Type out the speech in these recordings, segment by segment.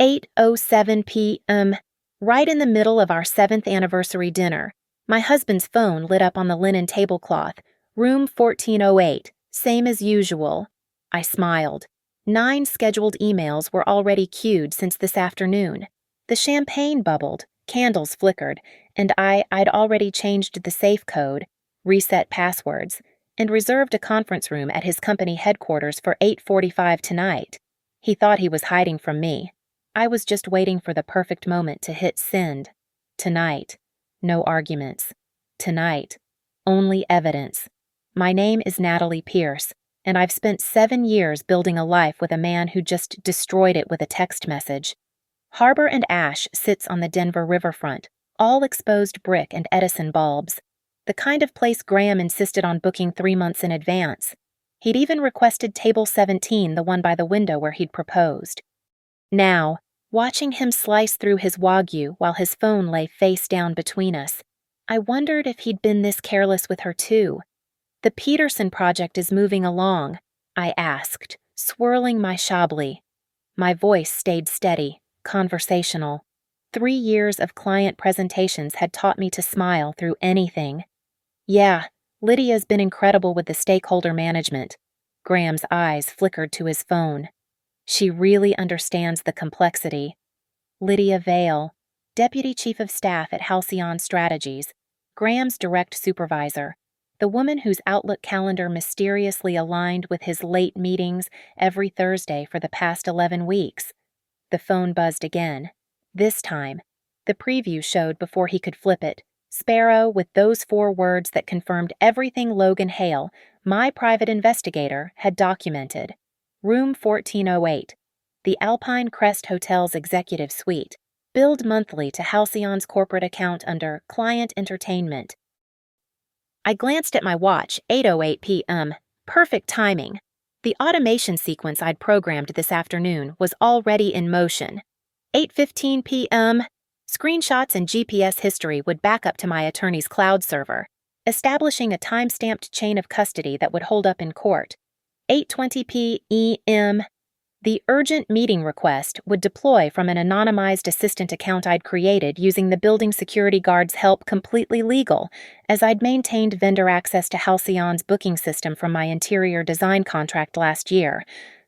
8:07 p.m., right in the middle of our 7th anniversary dinner. My husband's phone lit up on the linen tablecloth. Room 1408, same as usual. I smiled. 9 scheduled emails were already queued since this afternoon. The champagne bubbled, candles flickered, and I'd already changed the safe code, reset passwords, and reserved a conference room at his company headquarters for 8:45 tonight. He thought he was hiding from me. I was just waiting for the perfect moment to hit send. Tonight, no arguments. Tonight, only evidence. My name is Natalie Pierce, and I've spent 7 years building a life with a man who just destroyed it with a text message. Harbor and Ash sits on the Denver riverfront, all exposed brick and Edison bulbs. The kind of place Graham insisted on booking 3 months in advance. He'd even requested table 17, the one by the window where he'd proposed. Now, watching him slice through his wagyu while his phone lay face down between us, I wondered if he'd been this careless with her too. "The Peterson project is moving along," I asked, swirling my chablis. My voice stayed steady, conversational. 3 years of client presentations had taught me to smile through anything. "Yeah, Lydia's been incredible with the stakeholder management." Graham's eyes flickered to his phone. "She really understands the complexity." Lydia Vale, Deputy Chief of Staff at Halcyon Strategies, Graham's direct supervisor, the woman whose Outlook calendar mysteriously aligned with his late meetings every Thursday for the past 11 weeks. The phone buzzed again. This time, the preview showed before he could flip it. Sparrow with those 4 words that confirmed everything Logan Hale, my private investigator, had documented. Room 1408, the Alpine Crest Hotel's executive suite, billed monthly to Halcyon's corporate account under Client Entertainment. I glanced at my watch, 8:08 p.m. Perfect timing. The automation sequence I'd programmed this afternoon was already in motion. 8:15 p.m. Screenshots and GPS history would back up to my attorney's cloud server, establishing a time-stamped chain of custody that would hold up in court. 8:20 p.m. The urgent meeting request would deploy from an anonymized assistant account I'd created using the building security guard's help, completely legal, as I'd maintained vendor access to Halcyon's booking system from my interior design contract last year.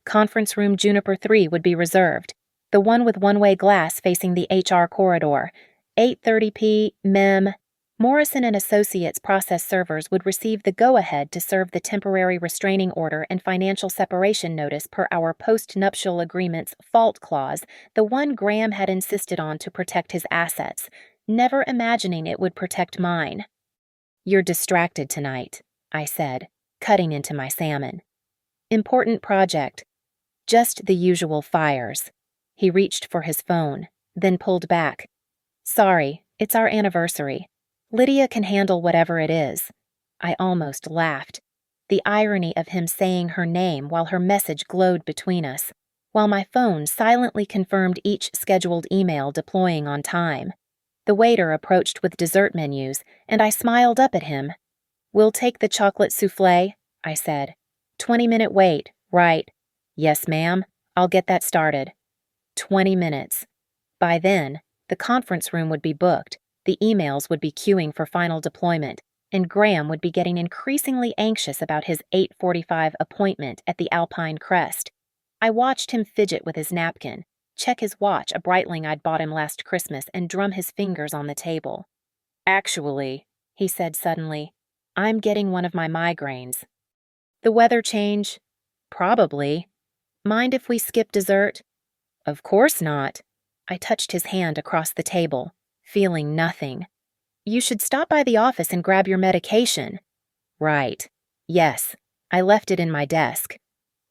Conference room Juniper 3 would be reserved, the one with one-way glass facing the HR corridor. 8:30 p.m. Morrison and Associates process servers would receive the go-ahead to serve the temporary restraining order and financial separation notice per our post-nuptial agreement's fault clause, the one Graham had insisted on to protect his assets, never imagining it would protect mine. "You're distracted tonight," I said, cutting into my salmon. "Important project. Just the usual fires." He reached for his phone, then pulled back. "Sorry, it's our anniversary. Lydia can handle whatever it is." I almost laughed. The irony of him saying her name while her message glowed between us, while my phone silently confirmed each scheduled email deploying on time. The waiter approached with dessert menus, and I smiled up at him. "We'll take the chocolate souffle," I said. 20-minute wait, right? "Yes, ma'am. I'll get that started." 20 minutes. By then, the conference room would be booked. The emails would be queuing for final deployment, and Graham would be getting increasingly anxious about his 8:45 appointment at the Alpine Crest. I watched him fidget with his napkin, check his watch, a Breitling I'd bought him last Christmas, and drum his fingers on the table. "Actually," he said suddenly, "I'm getting one of my migraines." "The weather change?" "Probably." "Mind if we skip dessert?" "Of course not." I touched his hand across the table, feeling nothing. "You should stop by the office and grab your medication." "Right. Yes, I left it in my desk."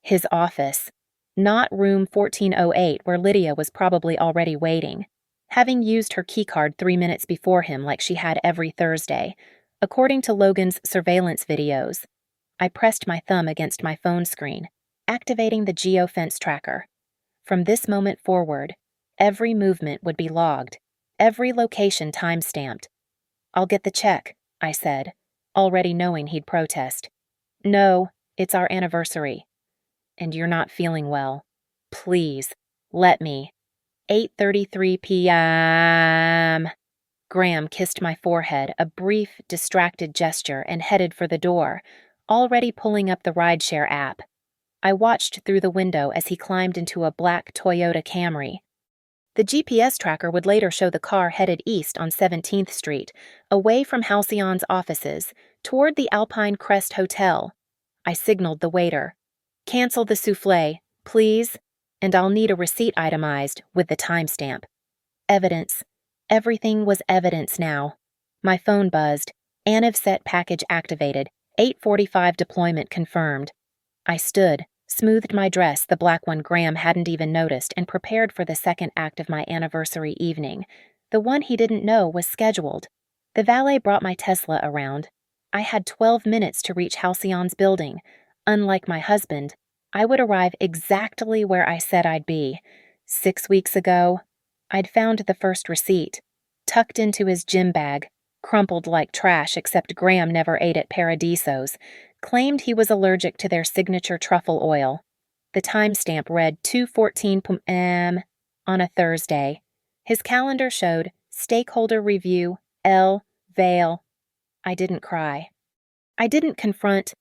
His office. Not room 1408 where Lydia was probably already waiting, having used her keycard 3 minutes before him like she had every Thursday, according to Logan's surveillance videos. I pressed my thumb against my phone screen, activating the geofence tracker. From this moment forward, every movement would be logged, every location time-stamped. "I'll get the check," I said, already knowing he'd protest. "No, it's our anniversary." "And you're not feeling well. Please, let me." 8:33 p.m. Graham kissed my forehead, a brief, distracted gesture, and headed for the door, already pulling up the rideshare app. I watched through the window as he climbed into a black Toyota Camry. The GPS tracker would later show the car headed east on 17th Street, away from Halcyon's offices, toward the Alpine Crest Hotel. I signaled the waiter. "Cancel the souffle, please, and I'll need a receipt itemized with the timestamp." Evidence. Everything was evidence now. My phone buzzed. ANIVSET package activated. 8:45 deployment confirmed. I stood, smoothed my dress, the black one Graham hadn't even noticed, and prepared for the second act of my anniversary evening. The one he didn't know was scheduled. The valet brought my Tesla around. I had 12 minutes to reach Halcyon's building. Unlike my husband, I would arrive exactly where I said I'd be. 6 weeks ago, I'd found the first receipt, tucked into his gym bag, crumpled like trash except Graham never ate at Paradiso's, claimed he was allergic to their signature truffle oil. The timestamp read 2:14 p.m. on a Thursday. His calendar showed stakeholder review, L. Vale. I didn't cry. I didn't confront.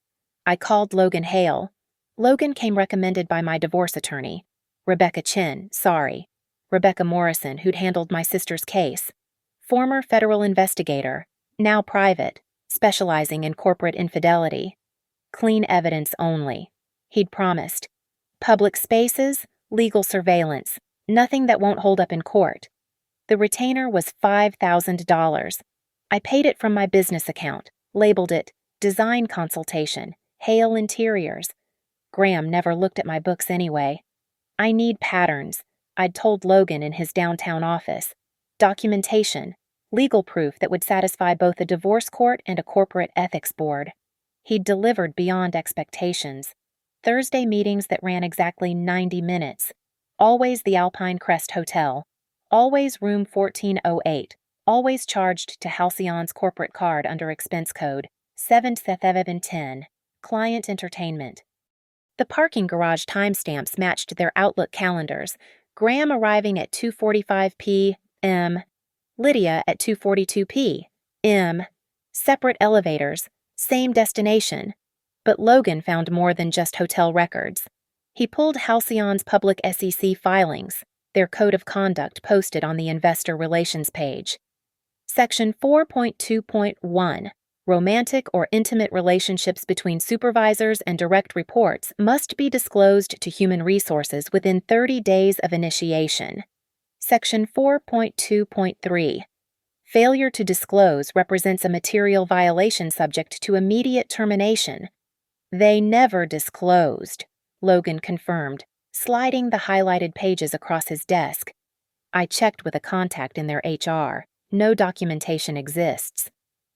I called Logan Hale. Logan came recommended by my divorce attorney. Rebecca Chin, sorry. Rebecca Morrison, who'd handled my sister's case. Former federal investigator, now private, specializing in corporate infidelity. Clean evidence only. He'd promised. Public spaces, legal surveillance, nothing that won't hold up in court. The retainer was $5,000. I paid it from my business account, labeled it Design Consultation, Hale Interiors. Graham never looked at my books anyway. I need patterns, I'd told Logan in his downtown office. Documentation, legal proof that would satisfy both a divorce court and a corporate ethics board. He'd delivered beyond expectations. Thursday meetings that ran exactly 90 minutes. Always the Alpine Crest Hotel. Always room 1408. Always charged to Halcyon's corporate card under expense code 77710. Client entertainment. The parking garage timestamps matched their Outlook calendars. Graham arriving at 2:45 p.m. Lydia at 2:42 p.m. Separate elevators, same destination. But Logan found more than just hotel records. He pulled Halcyon's public SEC filings, their code of conduct posted on the investor relations page. Section 4.2.1, romantic or intimate relationships between supervisors and direct reports must be disclosed to Human Resources within 30 days of initiation. Section 4.2.3, failure to disclose represents a material violation subject to immediate termination. They never disclosed, Logan confirmed, sliding the highlighted pages across his desk. I checked with a contact in their HR. No documentation exists.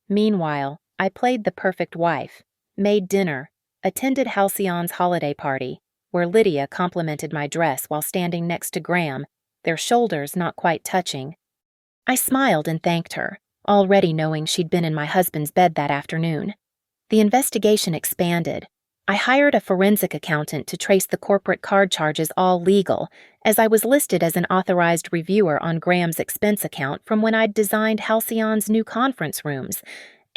Meanwhile, I played the perfect wife, made dinner, attended Halcyon's holiday party, where Lydia complimented my dress while standing next to Graham, their shoulders not quite touching. I smiled and thanked her, already knowing she'd been in my husband's bed that afternoon. The investigation expanded. I hired a forensic accountant to trace the corporate card charges all legal, as I was listed as an authorized reviewer on Graham's expense account from when I'd designed Halcyon's new conference rooms,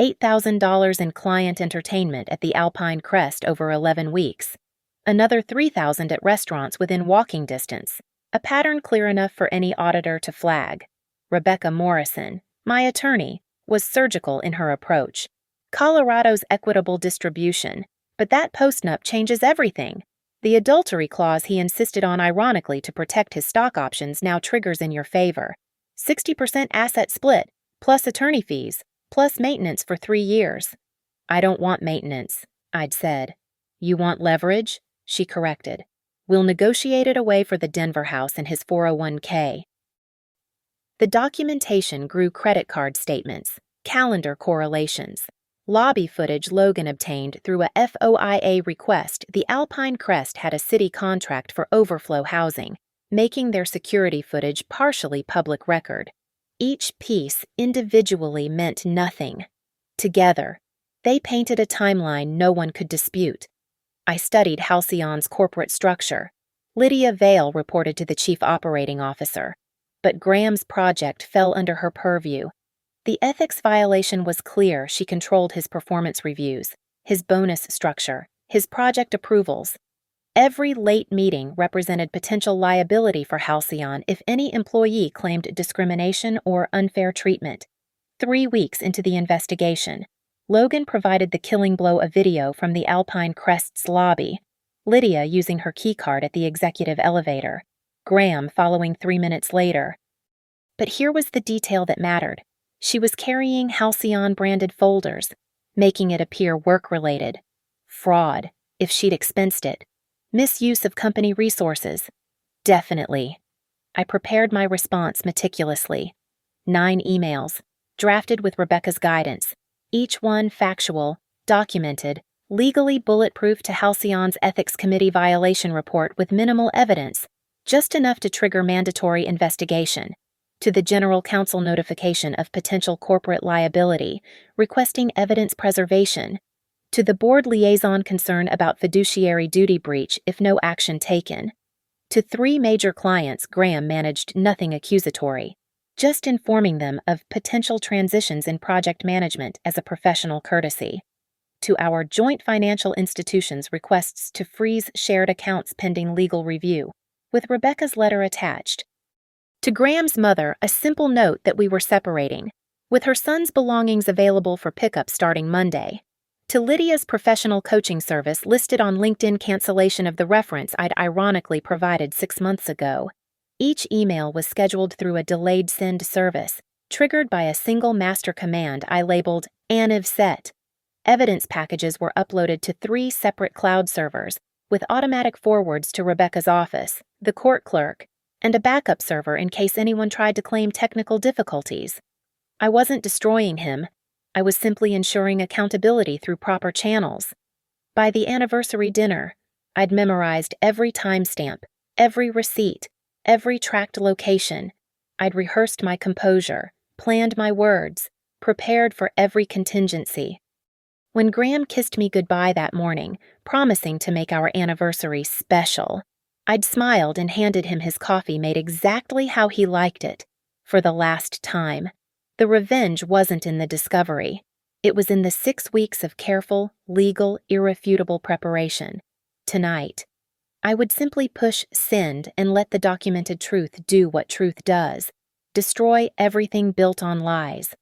$8,000 in client entertainment at the Alpine Crest over 11 weeks, another $3,000 at restaurants within walking distance, a pattern clear enough for any auditor to flag. Rebecca Morrison, my attorney, was surgical in her approach. Colorado's equitable distribution, but that postnup changes everything. The adultery clause he insisted on ironically to protect his stock options now triggers in your favor. 60% asset split, plus attorney fees, plus maintenance for 3 years. I don't want maintenance, I'd said. You want leverage? She corrected. We'll negotiate it away for the Denver house and his 401k. The documentation grew credit card statements, calendar correlations, lobby footage Logan obtained through a FOIA request. The Alpine Crest had a city contract for overflow housing, making their security footage partially public record. Each piece individually meant nothing. Together, they painted a timeline no one could dispute. I studied Halcyon's corporate structure. Lydia Vale reported to the chief operating officer. but Graham's project fell under her purview. The ethics violation was clear. She controlled his performance reviews, his bonus structure, his project approvals. Every late meeting represented potential liability for Halcyon if any employee claimed discrimination or unfair treatment. 3 weeks into the investigation, Logan provided the killing blow a video from the Alpine Crest's lobby, Lydia using her keycard at the executive elevator, Graham following 3 minutes later. But here was the detail that mattered. She was carrying Halcyon-branded folders, making it appear work-related. Fraud, if she'd expensed it. Misuse of company resources. Definitely. I prepared my response meticulously. 9 emails, drafted with Rebecca's guidance, each one factual, documented, legally bulletproof to Halcyon's Ethics Committee violation report with minimal evidence, just enough to trigger mandatory investigation. To the General Counsel notification of potential corporate liability, requesting evidence preservation. To the board liaison concern about fiduciary duty breach if no action taken. To 3 major clients, Graham managed nothing accusatory, just informing them of potential transitions in project management as a professional courtesy. To our joint financial institutions, requests to freeze shared accounts pending legal review, with Rebecca's letter attached. To Graham's mother, a simple note that we were separating, with her son's belongings available for pickup starting Monday. To Lydia's professional coaching service listed on LinkedIn, cancellation of the reference I'd ironically provided 6 months ago. Each email was scheduled through a delayed send service, triggered by a single master command I labeled aniv set. Evidence packages were uploaded to 3 separate cloud servers, with automatic forwards to Rebecca's office, the court clerk, and a backup server in case anyone tried to claim technical difficulties. I wasn't destroying him. I was simply ensuring accountability through proper channels. By the anniversary dinner, I'd memorized every timestamp, every receipt, every tracked location. I'd rehearsed my composure, planned my words, prepared for every contingency. When Graham kissed me goodbye that morning, promising to make our anniversary special, I'd smiled and handed him his coffee made exactly how he liked it, for the last time. The revenge wasn't in the discovery. It was in the 6 weeks of careful, legal, irrefutable preparation. Tonight, I would simply push send and let the documented truth do what truth does. Destroy everything built on lies.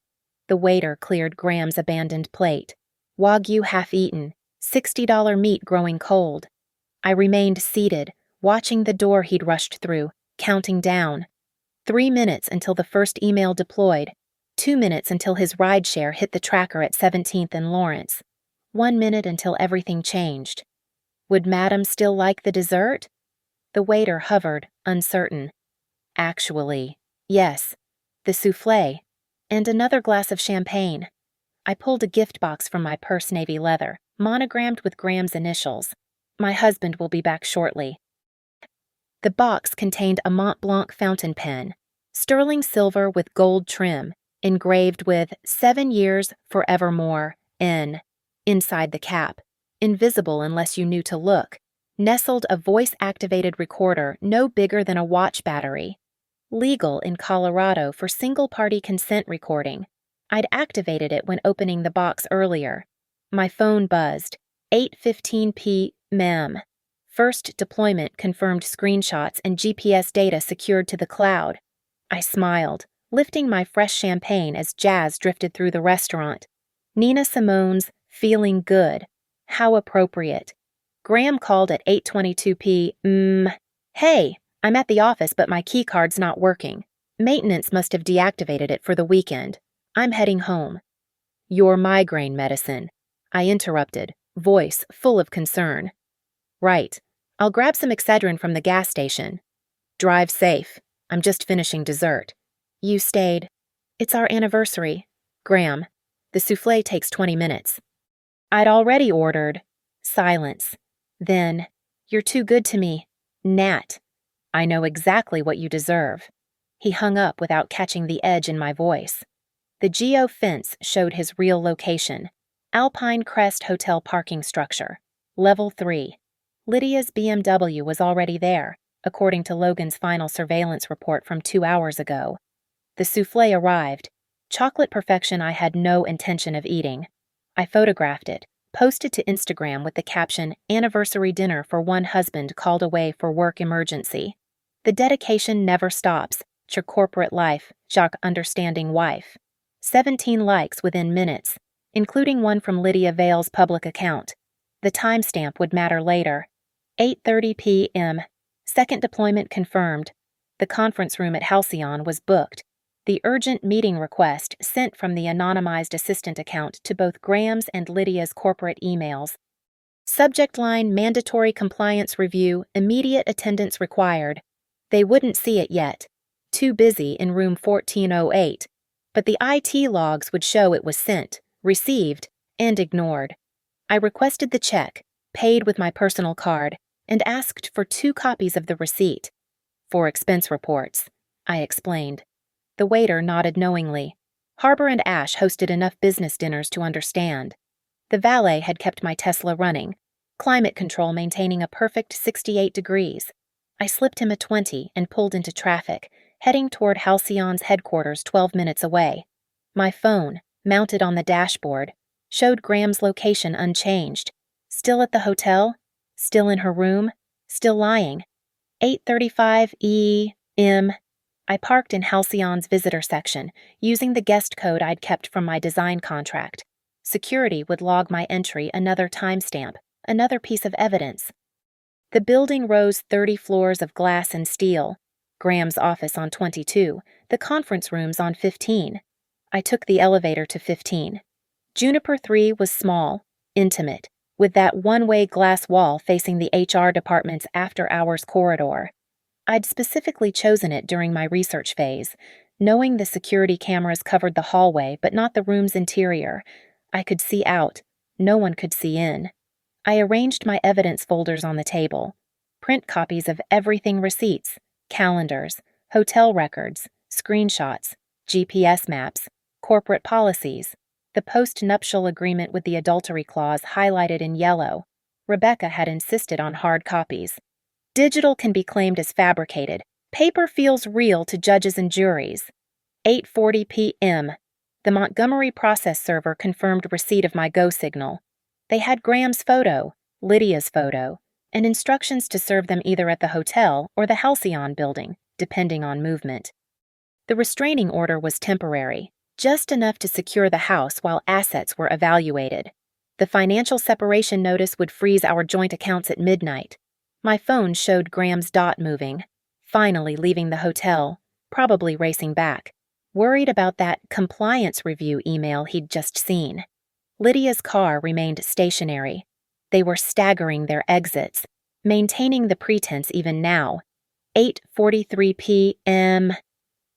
The waiter cleared Graham's abandoned plate. Wagyu half-eaten, $60 meat growing cold. I remained seated, watching the door he'd rushed through, counting down. 3 minutes until the first email deployed. 2 minutes until his rideshare hit the tracker at 17th and Lawrence. 1 minute until everything changed. Would Madam still like the dessert? The waiter hovered, uncertain. Actually, yes. The soufflé. And another glass of champagne. I pulled a gift box from my purse, navy leather, monogrammed with Graham's initials. My husband will be back shortly. The box contained a Mont Blanc fountain pen, sterling silver with gold trim, engraved with 7 years forevermore, N. Inside the cap, invisible unless you knew to look, nestled a voice-activated recorder no bigger than a watch battery. Legal in Colorado for single-party consent recording. I'd activated it when opening the box earlier. My phone buzzed. 8:15 p.m. First deployment confirmed screenshots and GPS data secured to the cloud. I smiled, lifting my fresh champagne as jazz drifted through the restaurant. Nina Simone's Feeling Good. How appropriate. Graham called at 8:22 p.m. Hey, I'm at the office but my keycard's not working. Maintenance must have deactivated it for the weekend. I'm heading home. Your migraine medicine. I interrupted, voice full of concern. Right. I'll grab some Excedrin from the gas station. Drive safe. I'm just finishing dessert. You stayed. It's our anniversary. Graham. The soufflé takes 20 minutes. I'd already ordered. Silence. Then, you're too good to me. Nat. I know exactly what you deserve. He hung up without catching the edge in my voice. The geo-fence showed his real location. Alpine Crest Hotel parking structure. Level 3. Lydia's BMW was already there. according to Logan's final surveillance report from 2 hours ago. The souffle arrived, chocolate perfection I had no intention of eating. I photographed it, posted to Instagram with the caption, "Anniversary dinner for one husband called away for work emergency." The dedication never stops. Your corporate life, Jacques understanding wife. 17 likes within minutes, including one from Lydia Vale's public account. The timestamp would matter later. 8:30 p.m. Second deployment confirmed. The conference room at Halcyon was booked. The urgent meeting request sent from the anonymized assistant account to both Graham's and Lydia's corporate emails. Subject line: mandatory compliance review, immediate attendance required. They wouldn't see it yet. Too busy in room 1408. But the IT logs would show it was sent, received, and ignored. I requested the check, paid with my personal card, and asked for 2 copies of the receipt. "For expense reports," I explained. The waiter nodded knowingly. Harbor and Ash hosted enough business dinners to understand. The valet had kept my Tesla running, climate control maintaining a perfect 68 degrees. I slipped him a 20 and pulled into traffic, heading toward Halcyon's headquarters 12 minutes away. My phone, mounted on the dashboard, showed Graham's location unchanged. Still at the hotel, still in her room, still lying. 8:35 e.m. I parked in Halcyon's visitor section, using the guest code I'd kept from my design contract. Security would log my entry another timestamp, another piece of evidence. The building rose 30 floors of glass and steel. Graham's office on 22, the conference rooms on 15. I took the elevator to 15. Juniper 3 was small, intimate, with that one-way glass wall facing the HR department's after-hours corridor. I'd specifically chosen it during my research phase, knowing the security cameras covered the hallway but not the room's interior. I could see out. No one could see in. I arranged my evidence folders on the table. Print copies of everything: receipts, calendars, hotel records, screenshots, GPS maps, corporate policies, the post-nuptial agreement with the adultery clause highlighted in yellow. Rebecca had insisted on hard copies. Digital can be claimed as fabricated. Paper feels real to judges and juries. 8:40 p.m. The Montgomery process server confirmed receipt of my go signal. They had Graham's photo, Lydia's photo, and instructions to serve them either at the hotel or the Halcyon building, depending on movement. The restraining order was temporary, just enough to secure the house while assets were evaluated. The financial separation notice would freeze our joint accounts at midnight. My phone showed Graham's dot moving, finally leaving the hotel, probably racing back, worried about that compliance review email he'd just seen. Lydia's car remained stationary. They were staggering their exits, maintaining the pretense even now. 8:43 p.m.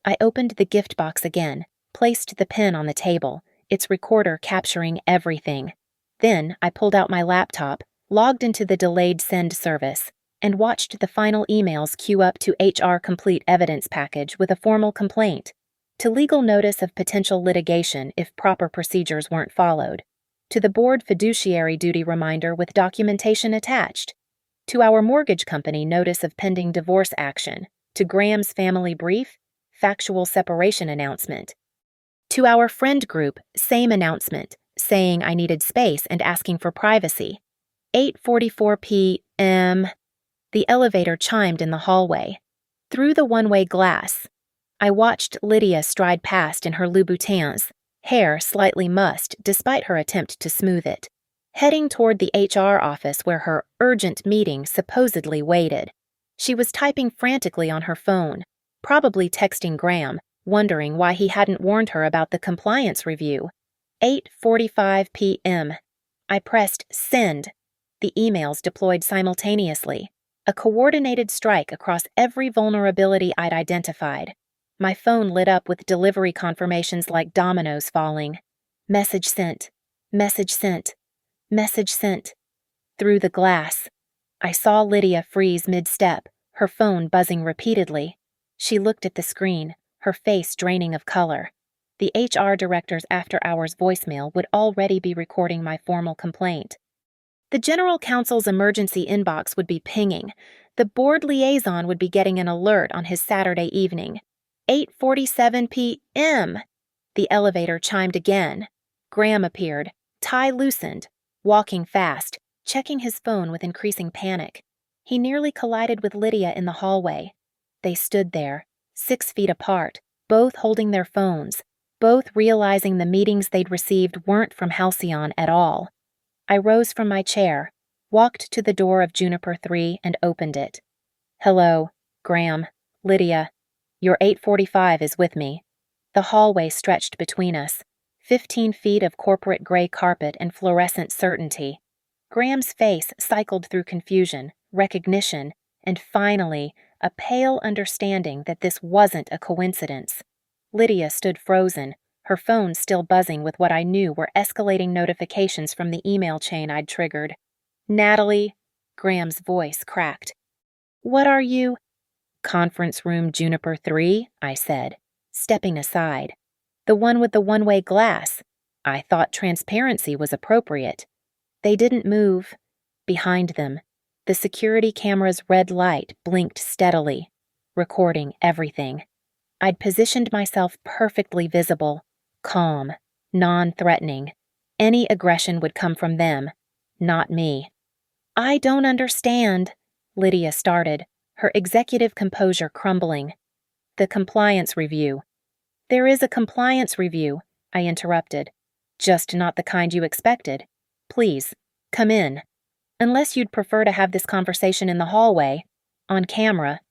I opened the gift box again, placed the pen on the table, its recorder capturing everything. Then I pulled out my laptop, logged into the delayed send service, and watched the final emails queue up to HR complete evidence package with a formal complaint, to legal notice of potential litigation if proper procedures weren't followed, to the board fiduciary duty reminder with documentation attached, to our mortgage company notice of pending divorce action, to Graham's family brief, factual separation announcement, to our friend group, same announcement, saying I needed space and asking for privacy. 8:44 p.m. The elevator chimed in the hallway. Through the one-way glass, I watched Lydia stride past in her Louboutins, hair slightly mussed despite her attempt to smooth it, heading toward the HR office where her urgent meeting supposedly waited. She was typing frantically on her phone, probably texting Graham, wondering why he hadn't warned her about the compliance review. 8:45 p.m. I pressed send. The emails deployed simultaneously, a coordinated strike across every vulnerability I'd identified. My phone lit up with delivery confirmations like dominoes falling. Message sent. Message sent. Message sent. Through the glass, I saw Lydia freeze mid-step, her phone buzzing repeatedly. She looked at the screen, her face draining of color. The HR director's after-hours voicemail would already be recording my formal complaint. The general counsel's emergency inbox would be pinging. The board liaison would be getting an alert on his Saturday evening. 8:47 p.m. The elevator chimed again. Graham appeared, tie loosened, walking fast, checking his phone with increasing panic. He nearly collided with Lydia in the hallway. They stood there, 6 feet apart, both holding their phones, both realizing the meetings they'd received weren't from Halcyon at all. I rose from my chair, walked to the door of Juniper 3 and opened it. "Hello, Graham, Lydia. Your 845 is with me." The hallway stretched between us, 15 feet of corporate gray carpet and fluorescent certainty. Graham's face cycled through confusion, recognition, and finally, a pale understanding that this wasn't a coincidence. Lydia stood frozen, her phone still buzzing with what I knew were escalating notifications from the email chain I'd triggered. "Natalie," Graham's voice cracked. "What are you—" "Conference room Juniper 3, I said, stepping aside. "The one with the one-way glass. I thought transparency was appropriate." They didn't move. Behind them, the security camera's red light blinked steadily, recording everything. I'd positioned myself perfectly visible, calm, non-threatening. Any aggression would come from them, not me. "I don't understand," Lydia started, her executive composure crumbling. "The compliance review." "There is a compliance review," I interrupted. "Just not the kind you expected. Please, come in. Unless you'd prefer to have this conversation in the hallway, on camera."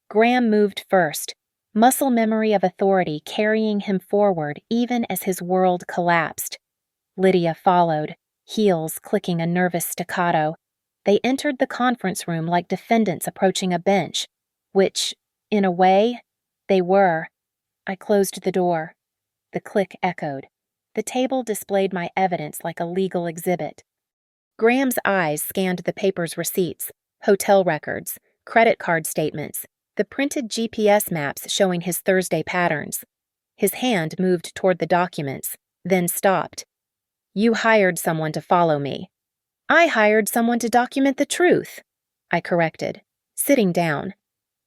Graham moved first, muscle memory of authority carrying him forward even as his world collapsed. Lydia followed, heels clicking a nervous staccato. They entered the conference room like defendants approaching a bench, which, in a way, they were. I closed the door. The click echoed. The table displayed my evidence like a legal exhibit. Graham's eyes scanned the paper's receipts, hotel records, credit card statements, the printed GPS maps showing his Thursday patterns. His hand moved toward the documents, then stopped. "You hired someone to follow me." "I hired someone to document the truth," I corrected, sitting down.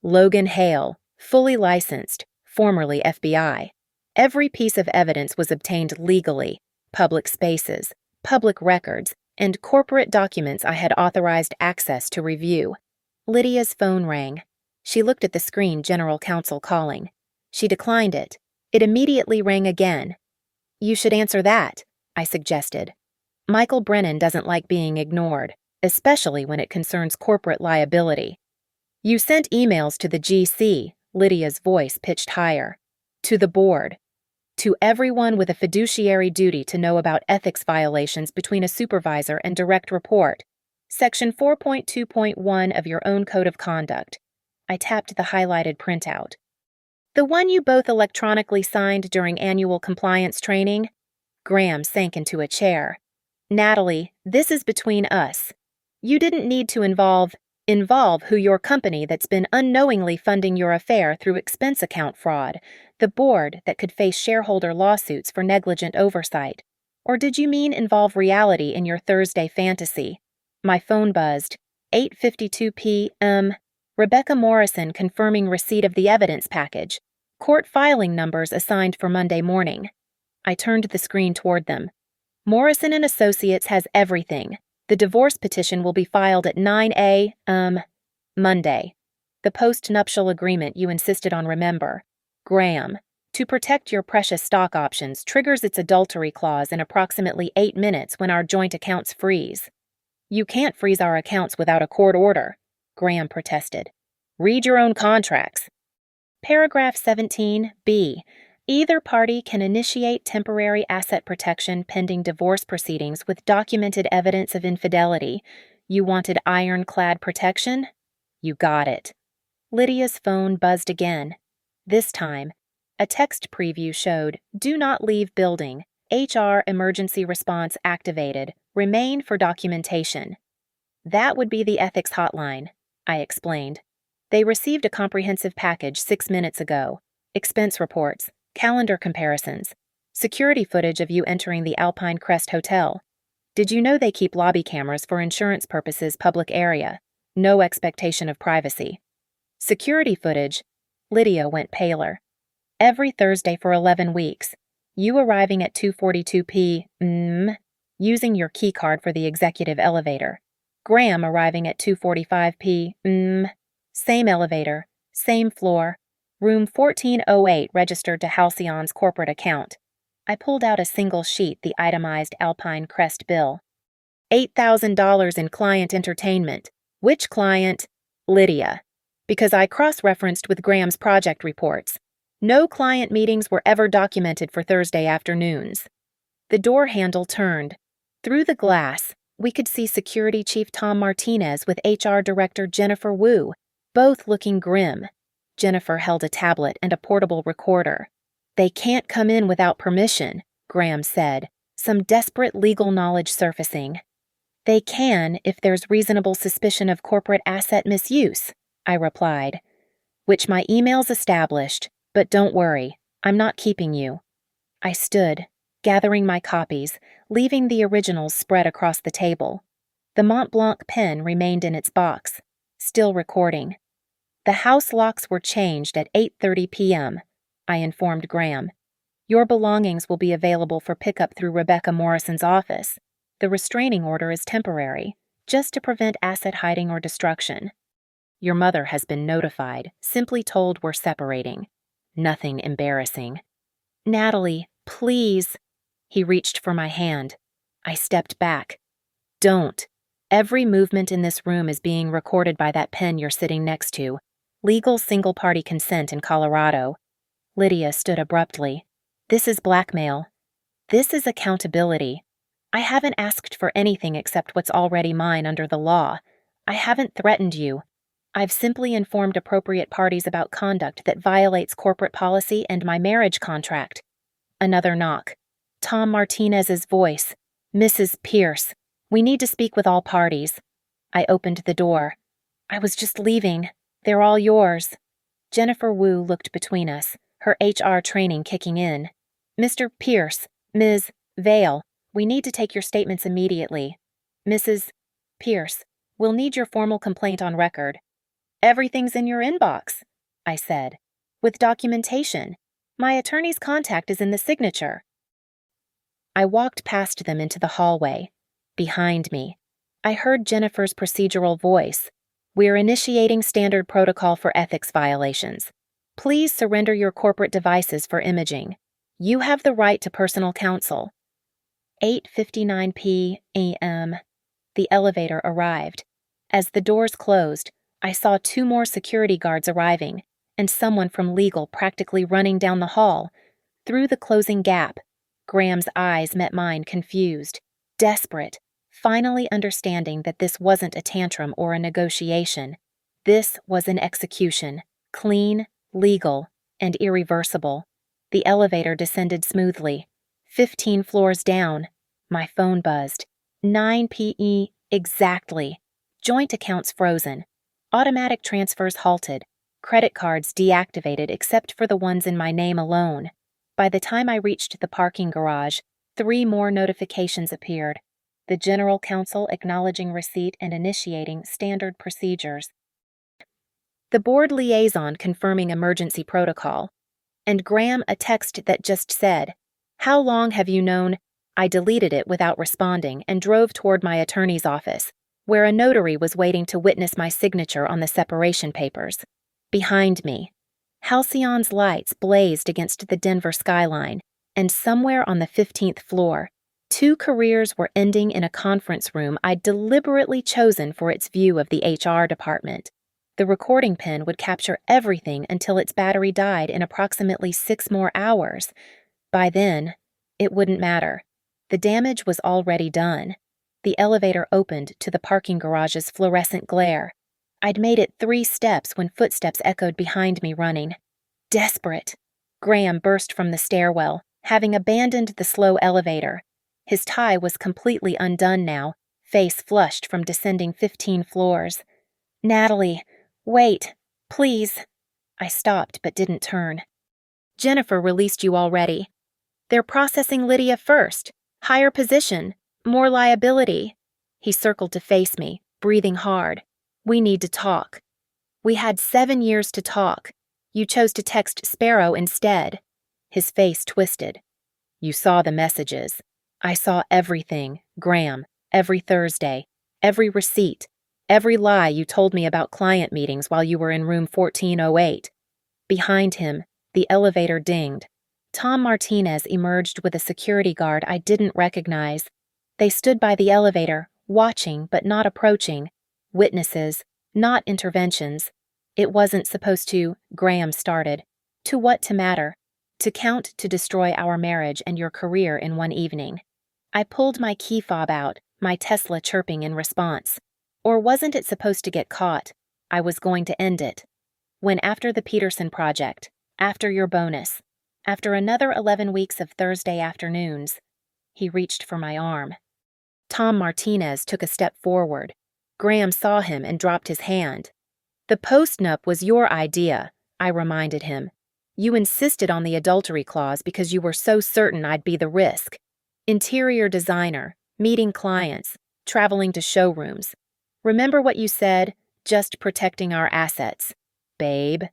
"Logan Hale, fully licensed, formerly FBI. Every piece of evidence was obtained legally, public spaces, public records, and corporate documents I had authorized access to review." Lydia's phone rang. She looked at the screen, General Counsel calling. She declined it. It immediately rang again. "You should answer that," I suggested. "Michael Brennan doesn't like being ignored, especially when it concerns corporate liability." "You sent emails to the GC," Lydia's voice pitched higher. "To the board. To everyone with a fiduciary duty to know about ethics violations between a supervisor and direct report. Section 4.2.1 of your own Code of Conduct." I tapped the highlighted printout. "The one you both electronically signed during annual compliance training?" Graham sank into a chair. "Natalie, this is between us. You didn't need to involve who your company that's been unknowingly funding your affair through expense account fraud, the board that could face shareholder lawsuits for negligent oversight. Or did you mean involve reality in your Thursday fantasy?" My phone buzzed. 8:52 p.m. Rebecca Morrison confirming receipt of the evidence package. Court filing numbers assigned for Monday morning. I turned the screen toward them. "Morrison and Associates has everything. The divorce petition will be filed at 9 a.m. Monday. The post-nuptial agreement you insisted on, remember. Graham, to protect your precious stock options, triggers its adultery clause in approximately 8 minutes when our joint accounts freeze." "You can't freeze our accounts without a court order," Graham protested. "Read your own contracts." Paragraph 17(b). Either party can initiate temporary asset protection pending divorce proceedings with documented evidence of infidelity. You wanted ironclad protection? You got it. Lydia's phone buzzed again. This time, a text preview showed, "Do not leave building. HR emergency response activated. Remain for documentation." That would be the ethics hotline, I explained. "They received a comprehensive package 6 minutes ago. Expense reports, calendar comparisons, security footage of you entering the Alpine Crest Hotel. Did you know they keep lobby cameras for insurance purposes, public area? No expectation of privacy. Security footage. Lydia went paler. Every Thursday for 11 weeks. You arriving at 2:42 p.m. Using your key card for the executive elevator. Graham arriving at 2:45 p.m. Same elevator, same floor. Room 1408 registered to Halcyon's corporate account. I pulled out a single sheet, the itemized Alpine Crest bill. $8,000 in client entertainment. Which client? Lydia. Because I cross-referenced with Graham's project reports. No client meetings were ever documented for Thursday afternoons. The door handle turned. Through the glass, we could see Security Chief Tom Martinez with HR Director Jennifer Wu, both looking grim. Jennifer held a tablet and a portable recorder. They can't come in without permission, Graham said, some desperate legal knowledge surfacing. They can if there's reasonable suspicion of corporate asset misuse, I replied. Which my emails established, but don't worry, I'm not keeping you. I stood, gathering my copies, leaving the originals spread across the table. The Mont Blanc pen remained in its box, still recording. The house locks were changed at 8:30 p.m., I informed Graham. Your belongings will be available for pickup through Rebecca Morrison's office. The restraining order is temporary, just to prevent asset hiding or destruction. Your mother has been notified, simply told we're separating. Nothing embarrassing. Natalie, please. He reached for my hand. I stepped back. Don't. Every movement in this room is being recorded by that pen you're sitting next to. Legal single-party consent in Colorado. Lydia stood abruptly. This is blackmail. This is accountability. I haven't asked for anything except what's already mine under the law. I haven't threatened you. I've simply informed appropriate parties about conduct that violates corporate policy and my marriage contract. Another knock. Tom Martinez's voice. Mrs. Pierce, we need to speak with all parties. I opened the door. I was just leaving. They're all yours. Jennifer Wu looked between us, her HR training kicking in. Mr. Pierce, Ms. Vale, we need to take your statements immediately. Mrs. Pierce, we'll need your formal complaint on record. Everything's in your inbox, I said. With documentation. My attorney's contact is in the signature. I walked past them into the hallway. Behind me, I heard Jennifer's procedural voice. We're initiating standard protocol for ethics violations. Please surrender your corporate devices for imaging. You have the right to personal counsel. 8:59 p.m. The elevator arrived. As the doors closed, I saw 2 more security guards arriving, and someone from legal practically running down the hall. Through the closing gap, Graham's eyes met mine, confused, desperate, finally understanding that this wasn't a tantrum or a negotiation. This was an execution, clean, legal, and irreversible. The elevator descended smoothly. 15 floors down. My phone buzzed. 9 p.m. exactly. Joint accounts frozen. Automatic transfers halted. Credit cards deactivated except for the ones in my name alone. By the time I reached the parking garage, 3 more notifications appeared. The General Counsel acknowledging receipt and initiating standard procedures. The board liaison confirming emergency protocol. And Graham a text that just said, "How long have you known?" I deleted it without responding and drove toward my attorney's office, where a notary was waiting to witness my signature on the separation papers. Behind me, Halcyon's lights blazed against the Denver skyline, and somewhere on the 15th floor, 2 careers were ending in a conference room I'd deliberately chosen for its view of the HR department. The recording pen would capture everything until its battery died in approximately 6 more hours. By then, it wouldn't matter. The damage was already done. The elevator opened to the parking garage's fluorescent glare. I'd made it 3 steps when footsteps echoed behind me running. Desperate, Graham burst from the stairwell, having abandoned the slow elevator. His tie was completely undone now, face flushed from descending 15 floors. "Natalie, wait, please." I stopped but didn't turn. "Jennifer released you already. They're processing Lydia first. Higher position. More liability. He circled to face me, breathing hard. We need to talk. We had 7 years to talk. You chose to text Sparrow instead. His face twisted. You saw the messages. I saw everything, Graham, every Thursday, every receipt, every lie you told me about client meetings while you were in room 1408. Behind him, the elevator dinged. Tom Martinez emerged with a security guard I didn't recognize. They stood by the elevator, watching but not approaching. Witnesses, not interventions. It wasn't supposed to, Graham started. To what to matter? To count to destroy our marriage and your career in one evening. I pulled my key fob out, my Tesla chirping in response. Or wasn't it supposed to get caught? I was going to end it. When after the Peterson project, after your bonus, after another 11 weeks of Thursday afternoons, he reached for my arm. Tom Martinez took a step forward. Graham saw him and dropped his hand. The post-nup was your idea, I reminded him. You insisted on the adultery clause because you were so certain I'd be the risk. Interior designer, meeting clients, traveling to showrooms. Remember what you said? Just protecting our assets. Babe.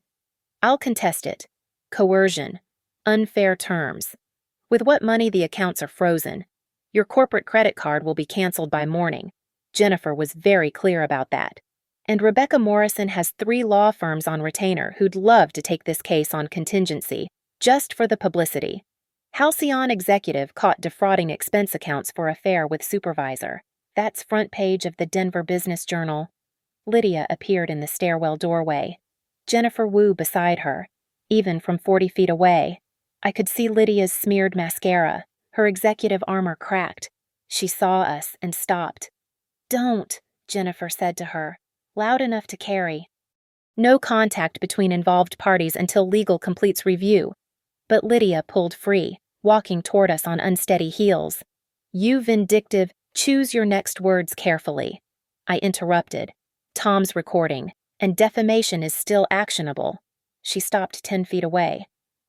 I'll contest it. Coercion. Unfair terms. With what money the accounts are frozen. Your corporate credit card will be canceled by morning. Jennifer was very clear about that. And Rebecca Morrison has 3 law firms on retainer who'd love to take this case on contingency, just for the publicity. Halcyon executive caught defrauding expense accounts for affair with supervisor. That's front page of the Denver Business Journal. Lydia appeared in the stairwell doorway. Jennifer Wu beside her. Even from 40 feet away, I could see Lydia's smeared mascara. Her executive armor cracked. She saw us and stopped. Don't, Jennifer said to her, loud enough to carry. No contact between involved parties until legal completes review. But Lydia pulled free, walking toward us on unsteady heels. You vindictive, choose your next words carefully. I interrupted. Tom's recording, and defamation is still actionable. She stopped 10 feet away.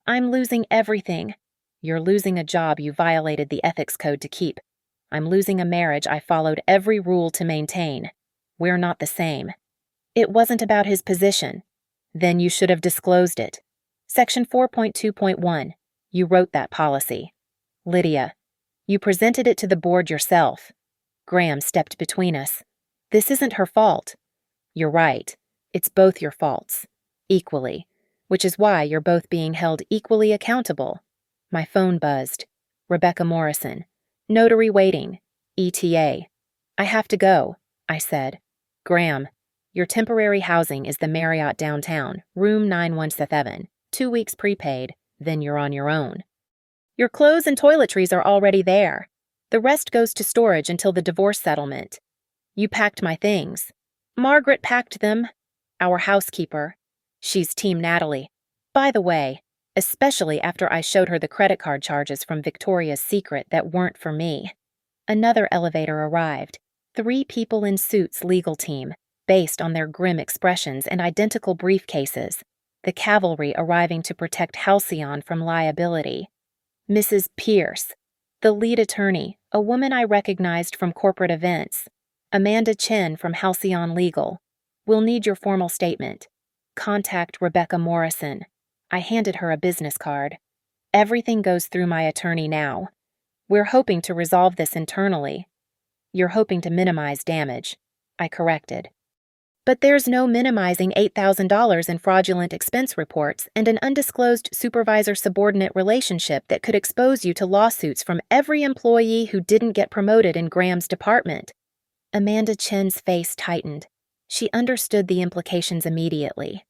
I'm losing everything. You're losing a job you violated the ethics code to keep. I'm losing a marriage I followed every rule to maintain. We're not the same. It wasn't about his position. Then you should have disclosed it. Section 4.2.1. You wrote that policy. Lydia. You presented it to the board yourself. Graham stepped between us. This isn't her fault. You're right. It's both your faults. Equally. Which is why you're both being held equally accountable. My phone buzzed. Rebecca Morrison. Notary waiting. ETA. I have to go, I said. Graham, your temporary housing is the Marriott downtown, room 917. 2 weeks prepaid, then you're on your own. Your clothes and toiletries are already there. The rest goes to storage until the divorce settlement. You packed my things. Margaret packed them. Our housekeeper. She's Team Natalie. By the way, especially after I showed her the credit card charges from Victoria's Secret that weren't for me. Another elevator arrived. 3 people in suits legal team, based on their grim expressions and identical briefcases. The cavalry arriving to protect Halcyon from liability. Mrs. Pierce, the lead attorney, a woman I recognized from corporate events. Amanda Chen from Halcyon Legal. We'll need your formal statement. Contact Rebecca Morrison. I handed her a business card. Everything goes through my attorney now. We're hoping to resolve this internally. You're hoping to minimize damage, I corrected. But there's no minimizing $8,000 in fraudulent expense reports and an undisclosed supervisor-subordinate relationship that could expose you to lawsuits from every employee who didn't get promoted in Graham's department. Amanda Chen's face tightened. She understood the implications immediately.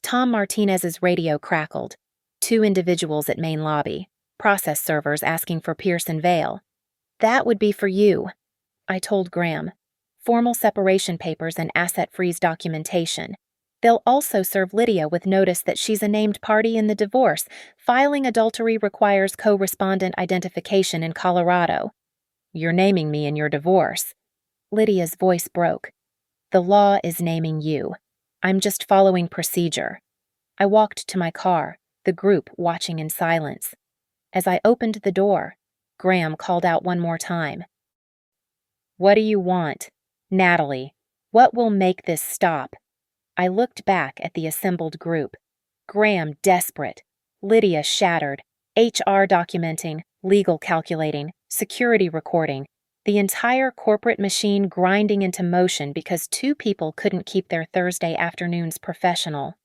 Tom Martinez's radio crackled. 2 individuals at main lobby. Process servers asking for Pearson Vale. That would be for you, I told Graham. Formal separation papers and asset freeze documentation. They'll also serve Lydia with notice that she's a named party in the divorce. Filing adultery requires co-respondent identification in Colorado. You're naming me in your divorce. Lydia's voice broke. The law is naming you. I'm just following procedure. I walked to my car, the group watching in silence. As I opened the door, Graham called out one more time. What do you want? Natalie, what will make this stop? I looked back at the assembled group. Graham desperate, Lydia shattered, HR documenting, legal calculating, security recording, the entire corporate machine grinding into motion because two people couldn't keep their Thursday afternoons professional.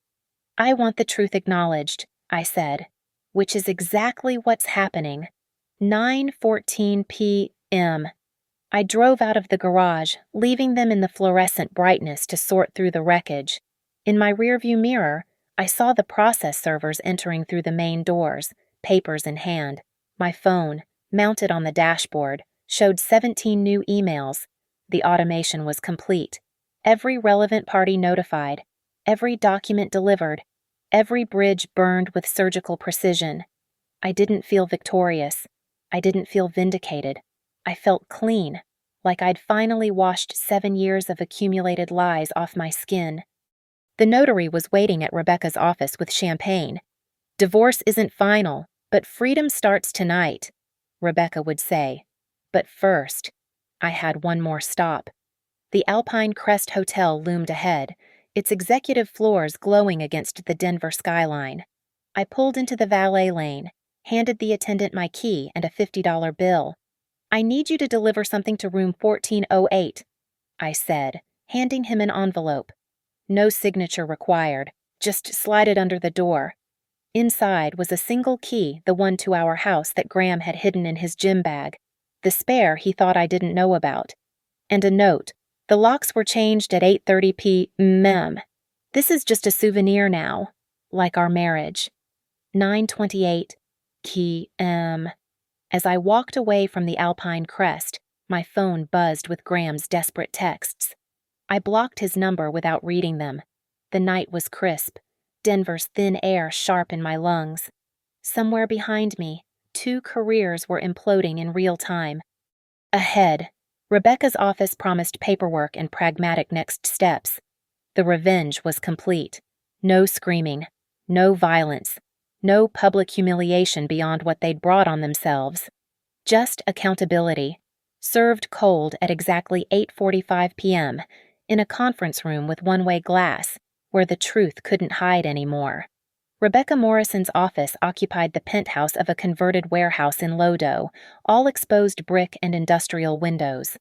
I want the truth acknowledged, I said, which is exactly what's happening. 9:14 p.m. I drove out of the garage, leaving them in the fluorescent brightness to sort through the wreckage. In my rearview mirror, I saw the process servers entering through the main doors, papers in hand. My phone, mounted on the dashboard, showed 17 new emails. The automation was complete. Every relevant party notified, every document delivered, every bridge burned with surgical precision. I didn't feel victorious. I didn't feel vindicated. I felt clean, like I'd finally washed 7 years of accumulated lies off my skin. The notary was waiting at Rebecca's office with champagne. Divorce isn't final, but freedom starts tonight, Rebecca would say. But first, I had one more stop. The Alpine Crest Hotel loomed ahead, its executive floors glowing against the Denver skyline. I pulled into the valet lane, handed the attendant my key and a $50 bill. I need you to deliver something to room 1408, I said, handing him an envelope. No signature required, just slide it under the door. Inside was a single key, the one to our house that Graham had hidden in his gym bag, the spare he thought I didn't know about, and a note. The locks were changed at 8:30 p.m. This is just a souvenir now, like our marriage. 9:28 p.m. As I walked away from the Alpine Crest, my phone buzzed with Graham's desperate texts. I blocked his number without reading them. The night was crisp, Denver's thin air sharp in my lungs. Somewhere behind me, 2 careers were imploding in real time. Ahead, Rebecca's office promised paperwork and pragmatic next steps. The revenge was complete. No screaming, no violence, no public humiliation beyond what they'd brought on themselves. Just accountability, served cold at exactly 8:45 p.m., in a conference room with one-way glass, where the truth couldn't hide anymore. Rebecca Morrison's office occupied the penthouse of a converted warehouse in Lodo, all exposed brick and industrial windows.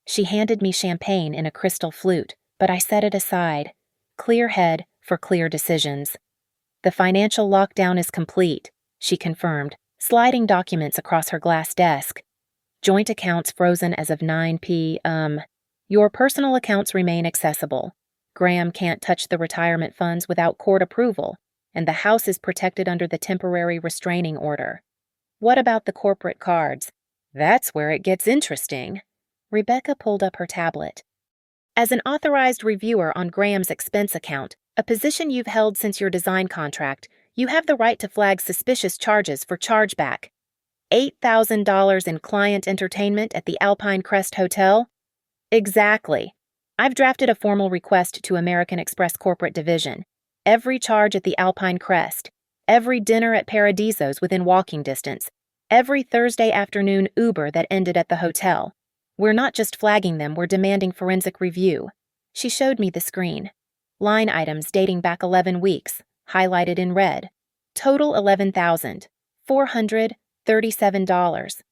She handed me champagne in a crystal flute, but I set it aside. Clear head for clear decisions. The financial lockdown is complete, she confirmed, sliding documents across her glass desk. Joint accounts frozen as of 9 p.m. Your personal accounts remain accessible. Graham can't touch the retirement funds without court approval, and the house is protected under the temporary restraining order. What about the corporate cards? That's where it gets interesting. Rebecca pulled up her tablet. As an authorized reviewer on Graham's expense account, a position you've held since your design contract, you have the right to flag suspicious charges for chargeback. $8,000 in client entertainment at the Alpine Crest Hotel? Exactly. I've drafted a formal request to American Express Corporate Division. Every charge at the Alpine Crest, every dinner at Paradiso's within walking distance, every Thursday afternoon Uber that ended at the hotel. We're not just flagging them, we're demanding forensic review. She showed me the screen. Line items dating back 11 weeks, highlighted in red. Total $11,437.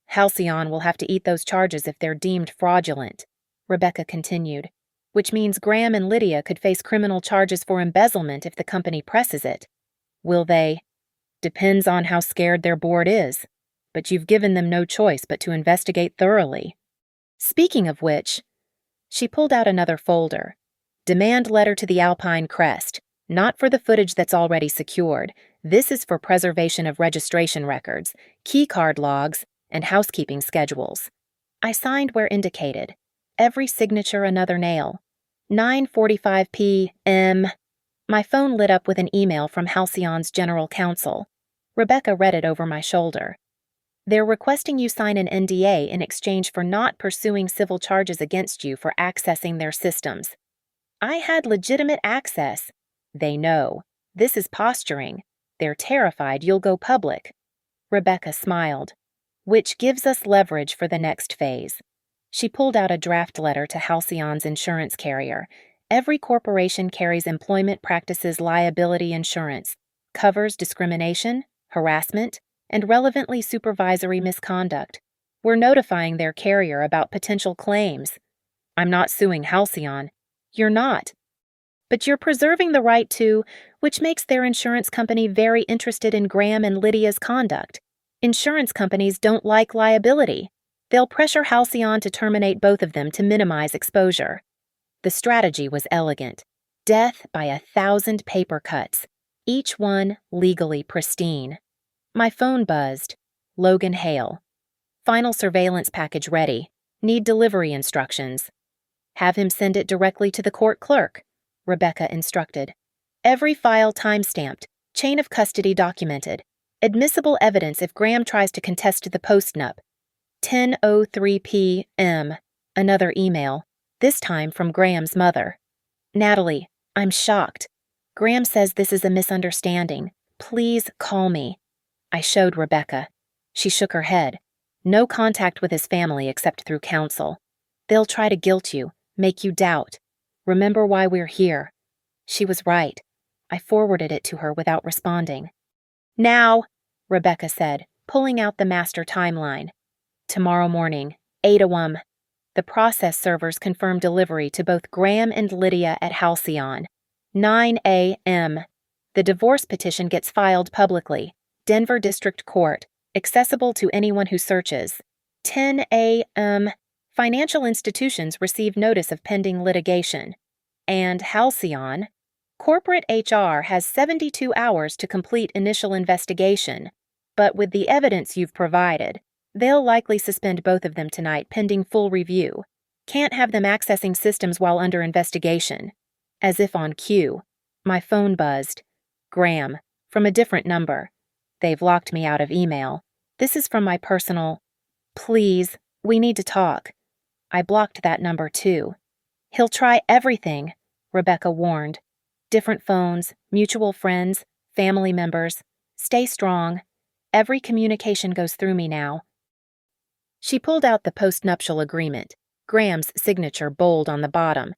Halcyon will have to eat those charges if they're deemed fraudulent, Rebecca continued, which means Graham and Lydia could face criminal charges for embezzlement if the company presses it. Will they? Depends on how scared their board is, but you've given them no choice but to investigate thoroughly. Speaking of which, she pulled out another folder. Demand letter to the Alpine Crest, not for the footage that's already secured. This is for preservation of registration records, key card logs, and housekeeping schedules. I signed where indicated. Every signature another nail. 9:45 p.m. My phone lit up with an email from Halcyon's general counsel. Rebecca read it over my shoulder. They're requesting you sign an NDA in exchange for not pursuing civil charges against you for accessing their systems. I had legitimate access. They know. This is posturing. They're terrified you'll go public. Rebecca smiled. Which gives us leverage for the next phase. She pulled out a draft letter to Halcyon's insurance carrier. Every corporation carries employment practices liability insurance, covers discrimination, harassment, and relevantly supervisory misconduct. We're notifying their carrier about potential claims. I'm not suing Halcyon. You're not. But you're preserving the right to, which makes their insurance company very interested in Graham and Lydia's conduct. Insurance companies don't like liability. They'll pressure Halcyon to terminate both of them to minimize exposure. The strategy was elegant. Death by 1,000 paper cuts, each one legally pristine. My phone buzzed. Logan Hale. Final surveillance package ready. Need delivery instructions. Have him send it directly to the court clerk, Rebecca instructed. Every file time-stamped, chain of custody documented. Admissible evidence if Graham tries to contest the postnup. 10:03 p.m. Another email, this time from Graham's mother. Natalie, I'm shocked. Graham says this is a misunderstanding. Please call me. I showed Rebecca. She shook her head. No contact with his family except through counsel. They'll try to guilt you, make you doubt. Remember why we're here. She was right. I forwarded it to her without responding. Now, Rebecca said, pulling out the master timeline. Tomorrow morning, 8 a.m. The process servers confirm delivery to both Graham and Lydia at Halcyon. 9 a.m. The divorce petition gets filed publicly. Denver District Court. Accessible to anyone who searches. 10 a.m. Financial institutions receive notice of pending litigation. And Halcyon. Corporate HR has 72 hours to complete initial investigation. But with the evidence you've provided, they'll likely suspend both of them tonight pending full review. Can't have them accessing systems while under investigation. As if on cue. My phone buzzed. Graham. From a different number. They've locked me out of email. This is from my personal. Please, we need to talk. I blocked that number too. He'll try everything, Rebecca warned. Different phones, mutual friends, family members. Stay strong. Every communication goes through me now. She pulled out the postnuptial agreement, Graham's signature bold on the bottom.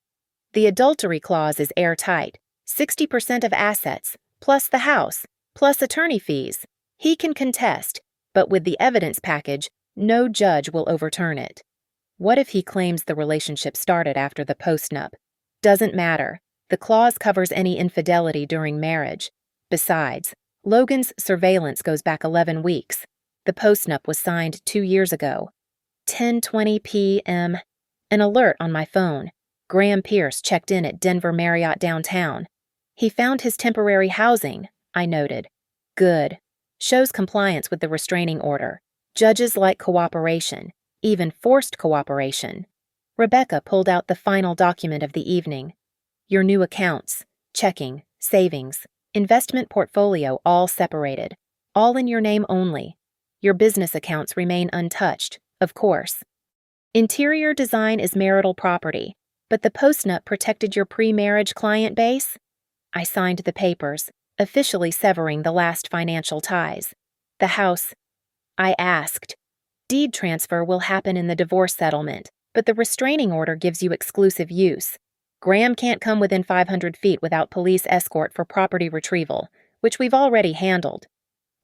The adultery clause is airtight. 60% of assets, plus the house, plus attorney fees. He can contest, but with the evidence package, no judge will overturn it. What if he claims the relationship started after the postnup? Doesn't matter. The clause covers any infidelity during marriage. Besides, Logan's surveillance goes back 11 weeks. The postnup was signed 2 years ago. 10:20 p.m. An alert on my phone. Graham Pierce checked in at Denver Marriott downtown. He found his temporary housing, I noted. Good. Shows compliance with the restraining order. Judges like cooperation, even forced cooperation. Rebecca pulled out the final document of the evening. Your new accounts, checking, savings, investment portfolio all separated, all in your name only. Your business accounts remain untouched, of course. Interior design is marital property, but the postnup protected your pre-marriage client base? I signed the papers, officially severing the last financial ties. The house. I asked. Deed transfer will happen in the divorce settlement, but the restraining order gives you exclusive use. Graham can't come within 500 feet without police escort for property retrieval, which we've already handled.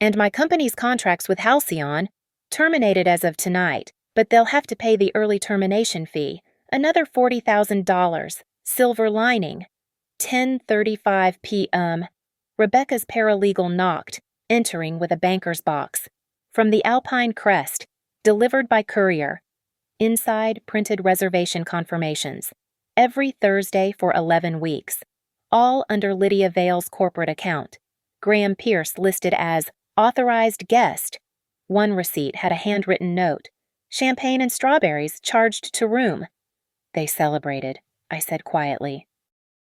And my company's contracts with Halcyon, terminated as of tonight, but they'll have to pay the early termination fee, another $40,000, silver lining. 10:35 p.m. Rebecca's paralegal knocked, entering with a banker's box. From the Alpine Crest, delivered by courier. Inside, printed reservation confirmations. Every Thursday for 11 weeks. All under Lydia Vale's corporate account. Graham Pierce listed as authorized guest. One receipt had a handwritten note. Champagne and strawberries charged to room. They celebrated, I said quietly.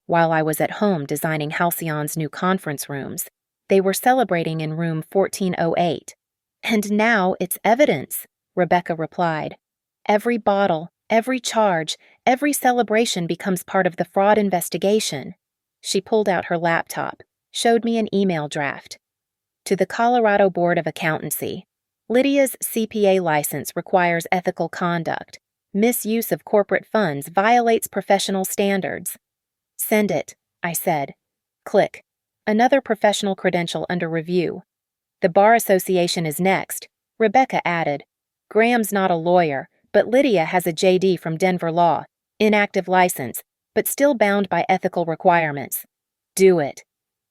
While I was at home designing Halcyon's new conference rooms, they were celebrating in room 1408. And now it's evidence, Rebecca replied. Every bottle, every charge, every celebration becomes part of the fraud investigation. She pulled out her laptop, showed me an email draft. To the Colorado Board of Accountancy, Lydia's CPA license requires ethical conduct. Misuse of corporate funds violates professional standards. Send it, I said. Click. Another professional credential under review. The Bar Association is next, Rebecca added. Graham's not a lawyer, but Lydia has a JD from Denver Law, inactive license, but still bound by ethical requirements. Do it.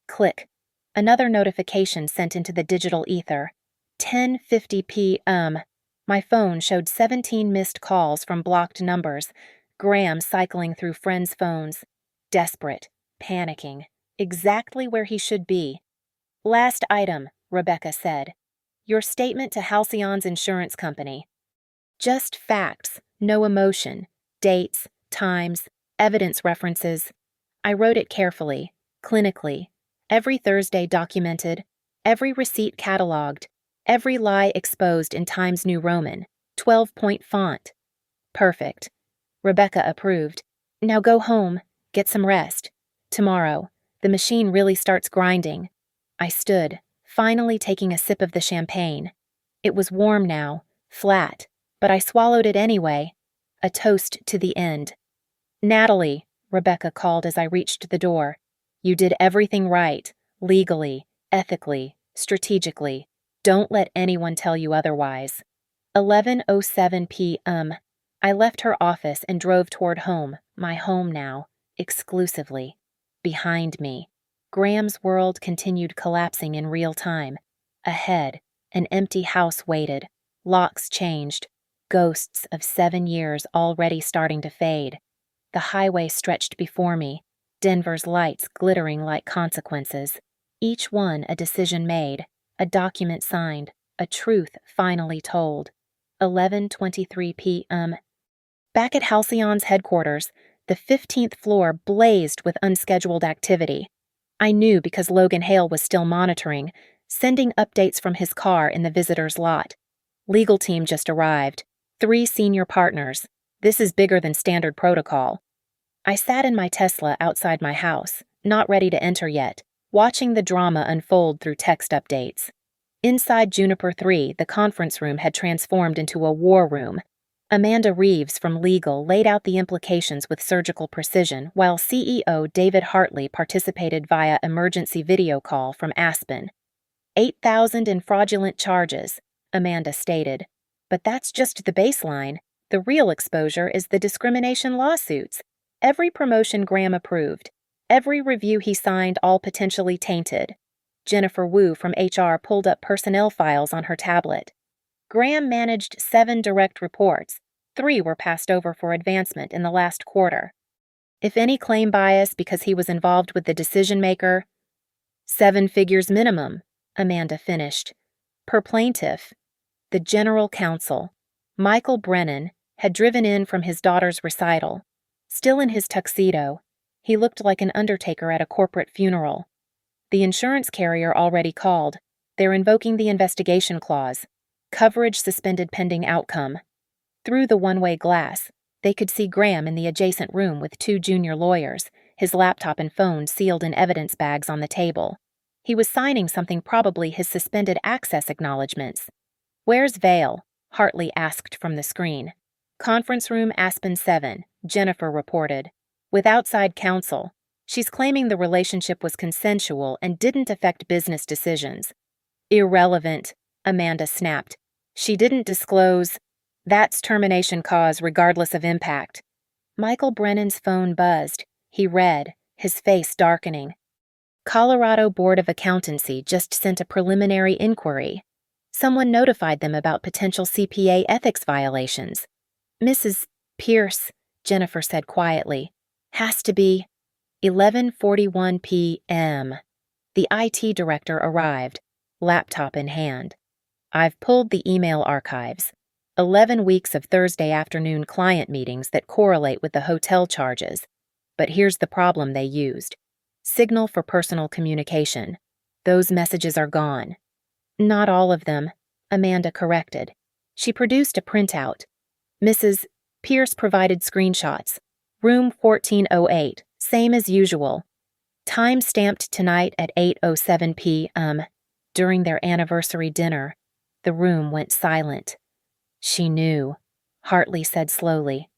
Click. Another notification sent into the digital ether. 10:50 p.m. My phone showed 17 missed calls from blocked numbers. Graham cycling through friends' phones. Desperate. Panicking. Exactly where he should be. Last item, Rebecca said. Your statement to Halcyon's insurance company. Just facts, no emotion. Dates, times, evidence references. I wrote it carefully, clinically. Every Thursday documented, every receipt cataloged, every lie exposed in Times New Roman, 12-point font. Perfect. Rebecca approved. Now go home, get some rest. Tomorrow, the machine really starts grinding. I stood, finally taking a sip of the champagne. It was warm now, flat, but I swallowed it anyway. A toast to the end. Natalie, Rebecca called as I reached the door. You did everything right, legally, ethically, strategically. Don't let anyone tell you otherwise. 11:07 p.m. I left her office and drove toward home, my home now, exclusively. Behind me, Graham's world continued collapsing in real time. Ahead, an empty house waited, locks changed, ghosts of 7 years already starting to fade. The highway stretched before me, Denver's lights glittering like consequences. Each one a decision made, a document signed, a truth finally told. 11:23 p.m. Back at Halcyon's headquarters, the 15th floor blazed with unscheduled activity. I knew because Logan Hale was still monitoring, sending updates from his car in the visitor's lot. Legal team just arrived. 3 senior partners. This is bigger than standard protocol. I sat in my Tesla outside my house, not ready to enter yet, watching the drama unfold through text updates. Inside Juniper 3, the conference room had transformed into a war room. Amanda Reeves from Legal laid out the implications with surgical precision, while CEO David Hartley participated via emergency video call from Aspen. 8,000 in fraudulent charges, Amanda stated. But that's just the baseline. The real exposure is the discrimination lawsuits. Every promotion Graham approved. Every review he signed, all potentially tainted. Jennifer Wu from HR pulled up personnel files on her tablet. Graham managed 7 direct reports. 3 were passed over for advancement in the last quarter. If any claim bias because he was involved with the decision-maker, 7 figures minimum, Amanda finished. Per plaintiff, the general counsel, Michael Brennan, had driven in from his daughter's recital. Still in his tuxedo, he looked like an undertaker at a corporate funeral. The insurance carrier already called. They're invoking the investigation clause. Coverage suspended pending outcome. Through the one-way glass, they could see Graham in the adjacent room with 2 junior lawyers, his laptop and phone sealed in evidence bags on the table. He was signing something, probably his suspended access acknowledgments. Where's Vale? Hartley asked from the screen. Conference room Aspen 7, Jennifer reported. With outside counsel. She's claiming the relationship was consensual and didn't affect business decisions. Irrelevant, Amanda snapped. She didn't disclose. That's termination cause regardless of impact. Michael Brennan's phone buzzed. He read, his face darkening. Colorado Board of Accountancy just sent a preliminary inquiry. Someone notified them about potential CPA ethics violations. Mrs. Pierce, Jennifer said quietly. Has to be 11:41 p.m. The IT director arrived, laptop in hand. I've pulled the email archives. 11 weeks of Thursday afternoon client meetings that correlate with the hotel charges. But here's the problem they used. Signal for personal communication. Those messages are gone. Not all of them, Amanda corrected. She produced a printout. Mrs. Pierce provided screenshots. Room 1408, same as usual. Time stamped tonight at 8:07 p.m. During their anniversary dinner, the room went silent. She knew. Hartley said slowly.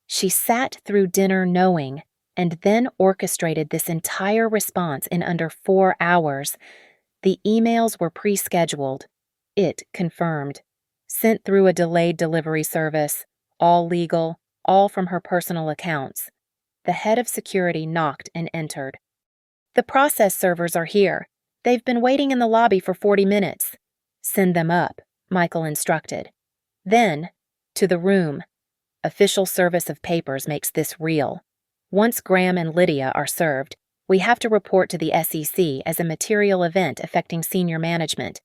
She sat through dinner knowing, and then orchestrated this entire response in under 4 hours. The emails were pre-scheduled. It confirmed. Sent through a delayed delivery service. All legal, all from her personal accounts. The head of security knocked and entered. "The process servers are here. They've been waiting in the lobby for 40 minutes. Send them up," Michael instructed. Then, to the room. Official service of papers makes this real. Once Graham and Lydia are served, we have to report to the SEC as a material event affecting senior management.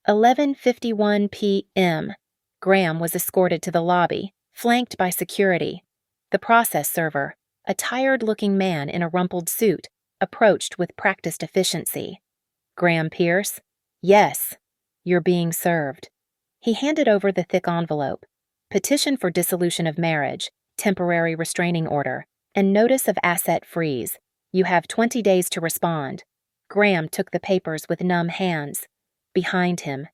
11:51 p.m. Graham was escorted to the lobby, flanked by security. The process server, a tired-looking man in a rumpled suit, approached with practiced efficiency. "Graham Pierce?" "Yes. You're being served." He handed over the thick envelope. Petition for dissolution of marriage, temporary restraining order, and notice of asset freeze. You have 20 days to respond. Graham took the papers with numb hands. Behind him,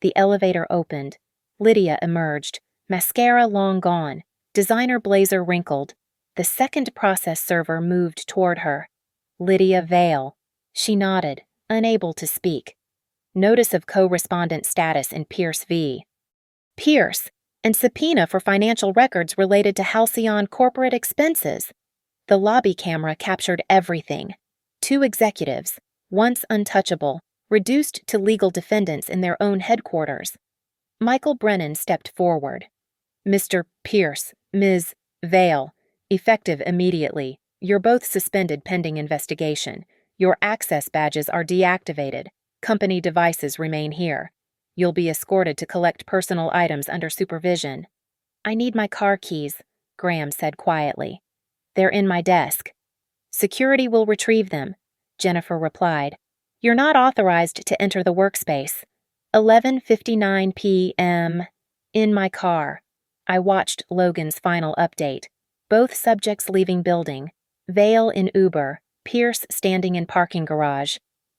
the elevator opened. Lydia emerged, mascara long gone, designer blazer wrinkled. The second process server moved toward her. "Lydia Vale." She nodded, unable to speak. Notice of co-respondent status in Pierce v. Pierce, and subpoena for financial records related to Halcyon corporate expenses. The lobby camera captured everything. 2 executives, once untouchable, reduced to legal defendants in their own headquarters. Michael Brennan stepped forward. "Mr. Pierce, Ms. Vale, effective immediately. You're both suspended pending investigation. Your access badges are deactivated. Company devices remain here. You'll be escorted to collect personal items under supervision." "I need my car keys," Graham said quietly. "They're in my desk." "Security will retrieve them," Jennifer replied. "You're not authorized to enter the workspace." 11:59 p.m. In my car. I watched Logan's final update. Both subjects leaving building. Vale in Uber, Pierce standing in parking garage.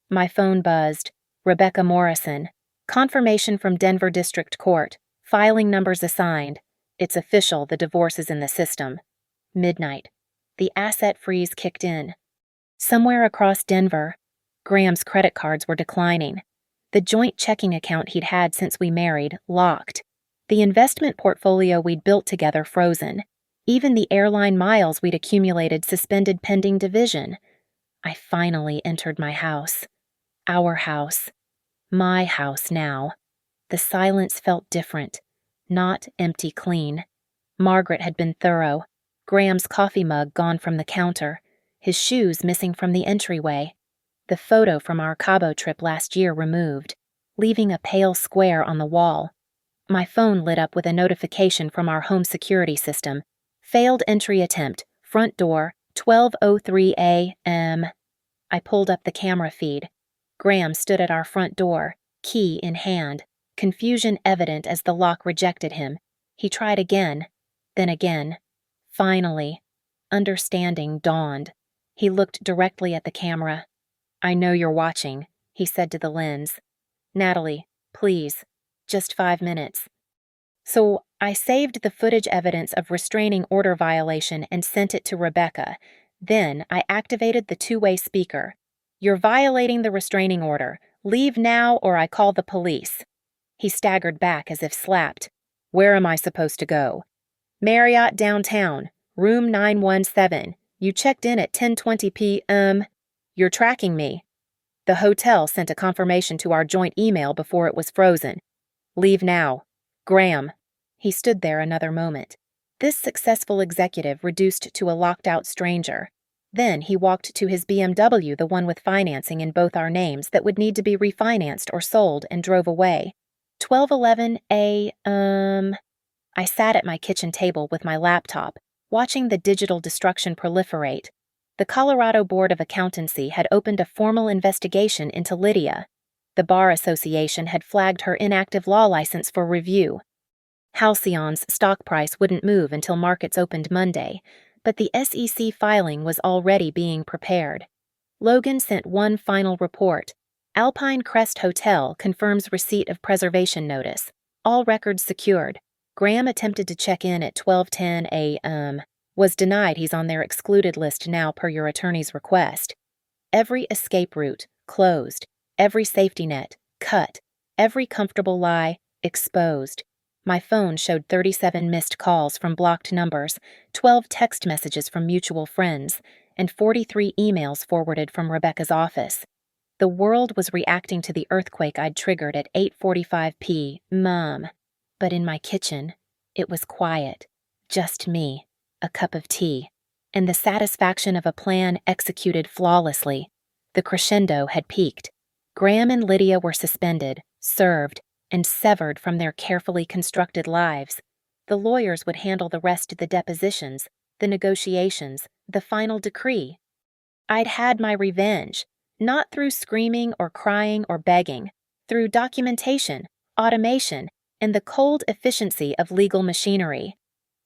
My phone buzzed. Rebecca Morrison. Confirmation from Denver District Court. Filing numbers assigned. It's official, the divorce is in the system. Midnight. The asset freeze kicked in. Somewhere across Denver, Graham's credit cards were declining. The joint checking account he'd had since we married, locked. The investment portfolio we'd built together, frozen. Even the airline miles we'd accumulated, suspended pending division. I finally entered my house. Our house. My house now. The silence felt different. Not empty clean. Margaret had been thorough. Graham's coffee mug gone from the counter. His shoes missing from the entryway. The photo from our Cabo trip last year removed, leaving a pale square on the wall. My phone lit up with a notification from our home security system. Failed entry attempt. Front door. 12:03 a.m. I pulled up the camera feed. Graham stood at our front door, key in hand, confusion evident as the lock rejected him. He tried again, then again. Finally, understanding dawned. He looked directly at the camera. "I know you're watching," he said to the lens. "Natalie, please, just 5 minutes." So I saved the footage evidence of restraining order violation and sent it to Rebecca. Then I activated the 2-way speaker. "You're violating the restraining order. Leave now or I call the police." He staggered back as if slapped. "Where am I supposed to go?" "Marriott downtown, room 917. You checked in at 10:20 p.m. You're tracking me." The hotel sent a confirmation to our joint email before it was frozen. "Leave now. Graham." He stood there another moment. This successful executive reduced to a locked-out stranger. Then he walked to his BMW, the one with financing in both our names that would need to be refinanced or sold, and drove away. 12:11 a.m. I sat at my kitchen table with my laptop, watching the digital destruction proliferate. The Colorado Board of Accountancy had opened a formal investigation into Lydia. The Bar Association had flagged her inactive law license for review. Halcyon's stock price wouldn't move until markets opened Monday, but the SEC filing was already being prepared. Logan sent one final report. Alpine Crest Hotel confirms receipt of preservation notice. All records secured. Graham attempted to check in at 12:10 a.m. Was denied. He's on their excluded list now per your attorney's request. Every escape route closed. Every safety net cut. Every comfortable lie exposed. My phone showed 37 missed calls from blocked numbers, 12 text messages from mutual friends, and 43 emails forwarded from Rebecca's office. The world was reacting to the earthquake I'd triggered at 8:45 p.m. But in my kitchen, it was quiet. Just me, a cup of tea, and the satisfaction of a plan executed flawlessly. The crescendo had peaked. Graham and Lydia were suspended, served, and severed from their carefully constructed lives. The lawyers would handle the rest of the depositions, the negotiations, the final decree. I'd had my revenge, not through screaming or crying or begging, through documentation, automation, and the cold efficiency of legal machinery.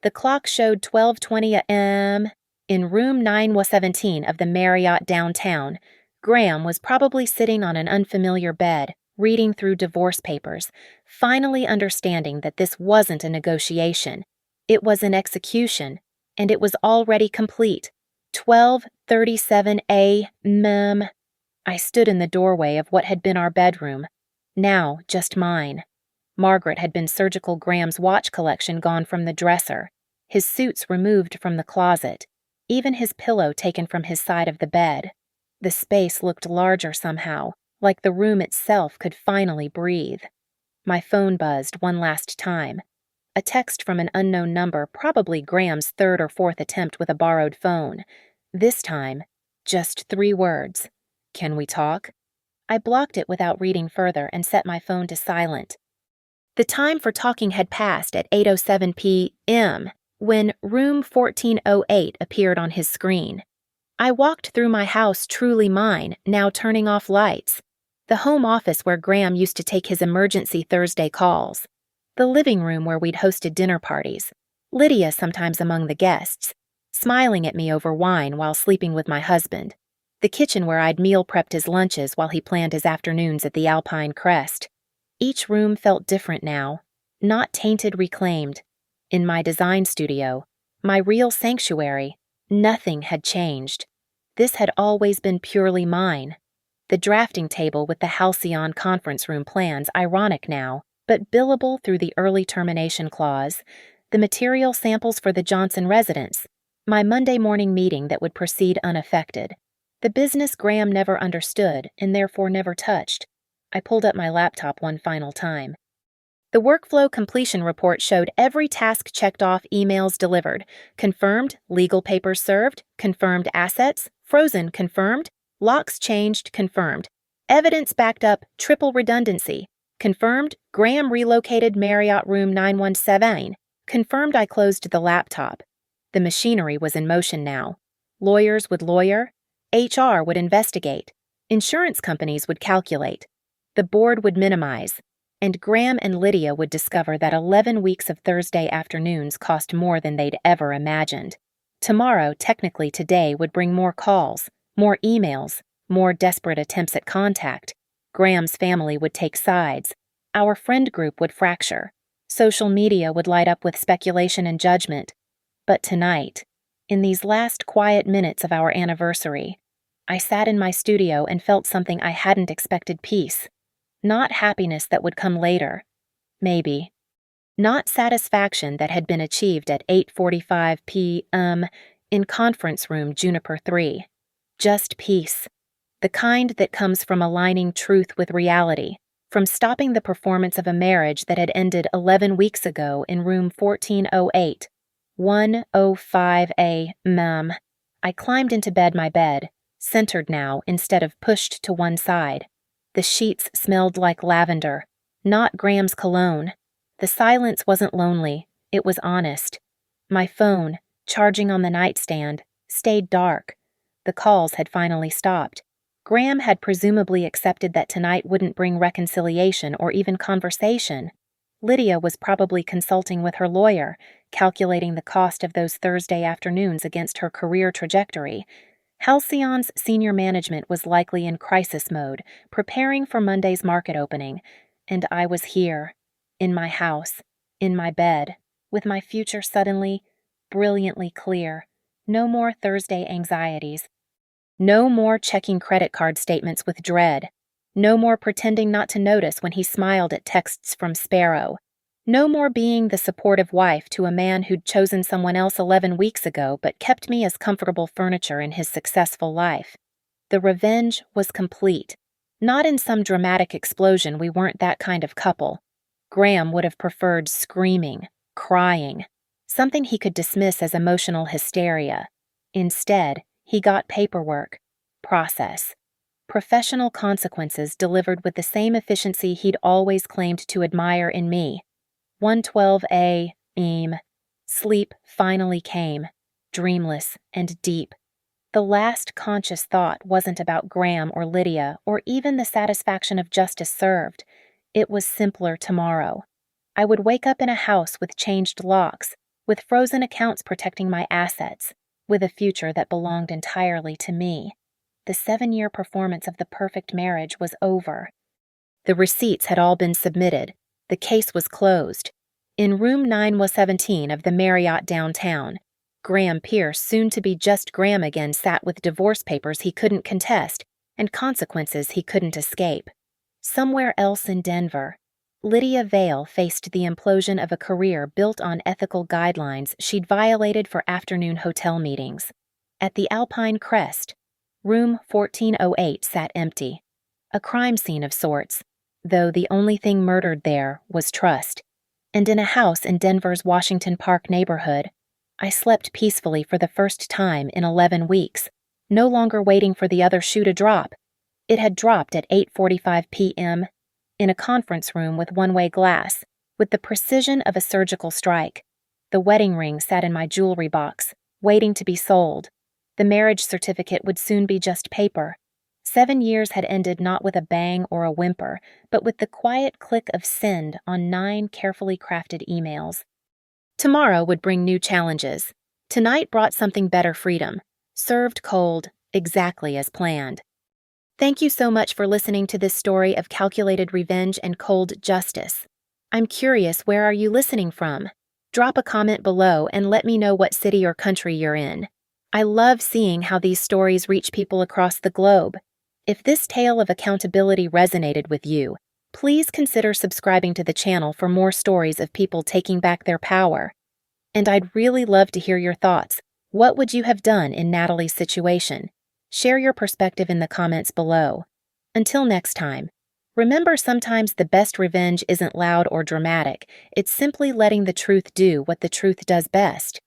The clock showed 12:20 a.m. In room 917 of the Marriott downtown. Graham was probably sitting on an unfamiliar bed, reading through divorce papers, finally understanding that this wasn't a negotiation. It was an execution, and it was already complete. 12:37 a.m. I stood in the doorway of what had been our bedroom, now just mine. Margaret had been surgical. Graham's watch collection gone from the dresser, his suits removed from the closet, even his pillow taken from his side of the bed. The space looked larger somehow, like the room itself could finally breathe. My phone buzzed one last time. A text from an unknown number, probably Graham's third or fourth attempt with a borrowed phone. This time, just 3 words. "Can we talk?" I blocked it without reading further and set my phone to silent. The time for talking had passed at 8:07 p.m. when room 1408 appeared on his screen. I walked through my house truly mine, now turning off lights. The home office where Graham used to take his emergency Thursday calls. The living room where we'd hosted dinner parties. Lydia sometimes among the guests, smiling at me over wine while sleeping with my husband. The kitchen where I'd meal prepped his lunches while he planned his afternoons at the Alpine Crest. Each room felt different now, not tainted, reclaimed. In my design studio, my real sanctuary, nothing had changed. This had always been purely mine. The drafting table with the halcyon conference room plans, ironic now, but billable through the early termination clause, the material samples for the Johnson residence, my Monday morning meeting that would proceed unaffected, the business Graham never understood and therefore never touched. I pulled up my laptop one final time. The workflow completion report showed every task checked off, emails delivered, confirmed, legal papers served, confirmed assets, frozen, confirmed, locks changed, confirmed, evidence backed up, triple redundancy, confirmed, Graham relocated Marriott room 917, confirmed. I closed the laptop. The machinery was in motion now. Lawyers would lawyer, HR would investigate, insurance companies would calculate, the board would minimize, and Graham and Lydia would discover that 11 weeks of Thursday afternoons cost more than they'd ever imagined. Tomorrow, technically today, would bring more calls, more emails, more desperate attempts at contact. Graham's family would take sides. Our friend group would fracture. Social media would light up with speculation and judgment. But tonight, in these last quiet minutes of our anniversary, I sat in my studio and felt something I hadn't expected: peace. Not happiness that would come later. Maybe. Not satisfaction that had been achieved at 8:45 p.m. in conference room Juniper 3. Just peace. The kind that comes from aligning truth with reality, from stopping the performance of a marriage that had ended 11 weeks ago in room 1408. 1:05 a.m. I climbed into my bed, centered now instead of pushed to one side. The sheets smelled like lavender, not Graham's cologne. The silence wasn't lonely, it was honest. My phone, charging on the nightstand, stayed dark. The calls had finally stopped. Graham had presumably accepted that tonight wouldn't bring reconciliation or even conversation. Lydia was probably consulting with her lawyer, calculating the cost of those Thursday afternoons against her career trajectory. Halcyon's senior management was likely in crisis mode, preparing for Monday's market opening, and I was here, in my house, in my bed, with my future suddenly, brilliantly clear. No more Thursday anxieties. No more checking credit card statements with dread. No more pretending not to notice when he smiled at texts from Sparrow. No more being the supportive wife to a man who'd chosen someone else 11 weeks ago but kept me as comfortable furniture in his successful life. The revenge was complete. Not in some dramatic explosion, we weren't that kind of couple. Graham would have preferred screaming, crying, something he could dismiss as emotional hysteria. Instead, he got paperwork, process, professional consequences delivered with the same efficiency he'd always claimed to admire in me. 112A, Sleep finally came, dreamless and deep. The last conscious thought wasn't about Graham or Lydia or even the satisfaction of justice served. It was simpler tomorrow. I would wake up in a house with changed locks, with frozen accounts protecting my assets, with a future that belonged entirely to me. The 7-year performance of the perfect marriage was over. The receipts had all been submitted. The case was closed. In room 917 of the Marriott downtown, Graham Pierce, soon to be just Graham again, sat with divorce papers he couldn't contest and consequences he couldn't escape. Somewhere else in Denver, Lydia Vale faced the implosion of a career built on ethical guidelines she'd violated for afternoon hotel meetings. At the Alpine Crest, room 1408 sat empty. A crime scene of sorts, though the only thing murdered there was trust. And in a house in Denver's Washington Park neighborhood, I slept peacefully for the first time in 11 weeks, no longer waiting for the other shoe to drop. It had dropped at 8:45 p.m., in a conference room with one-way glass, with the precision of a surgical strike. The wedding ring sat in my jewelry box, waiting to be sold. The marriage certificate would soon be just paper. 7 years had ended not with a bang or a whimper, but with the quiet click of send on 9 carefully crafted emails. Tomorrow would bring new challenges. Tonight brought something better: freedom, served cold, exactly as planned. Thank you so much for listening to this story of calculated revenge and cold justice. I'm curious, where are you listening from? Drop a comment below and let me know what city or country you're in. I love seeing how these stories reach people across the globe. If this tale of accountability resonated with you, please consider subscribing to the channel for more stories of people taking back their power. And I'd really love to hear your thoughts. What would you have done in Natalie's situation? Share your perspective in the comments below. Until next time, remember, sometimes the best revenge isn't loud or dramatic. It's simply letting the truth do what the truth does best.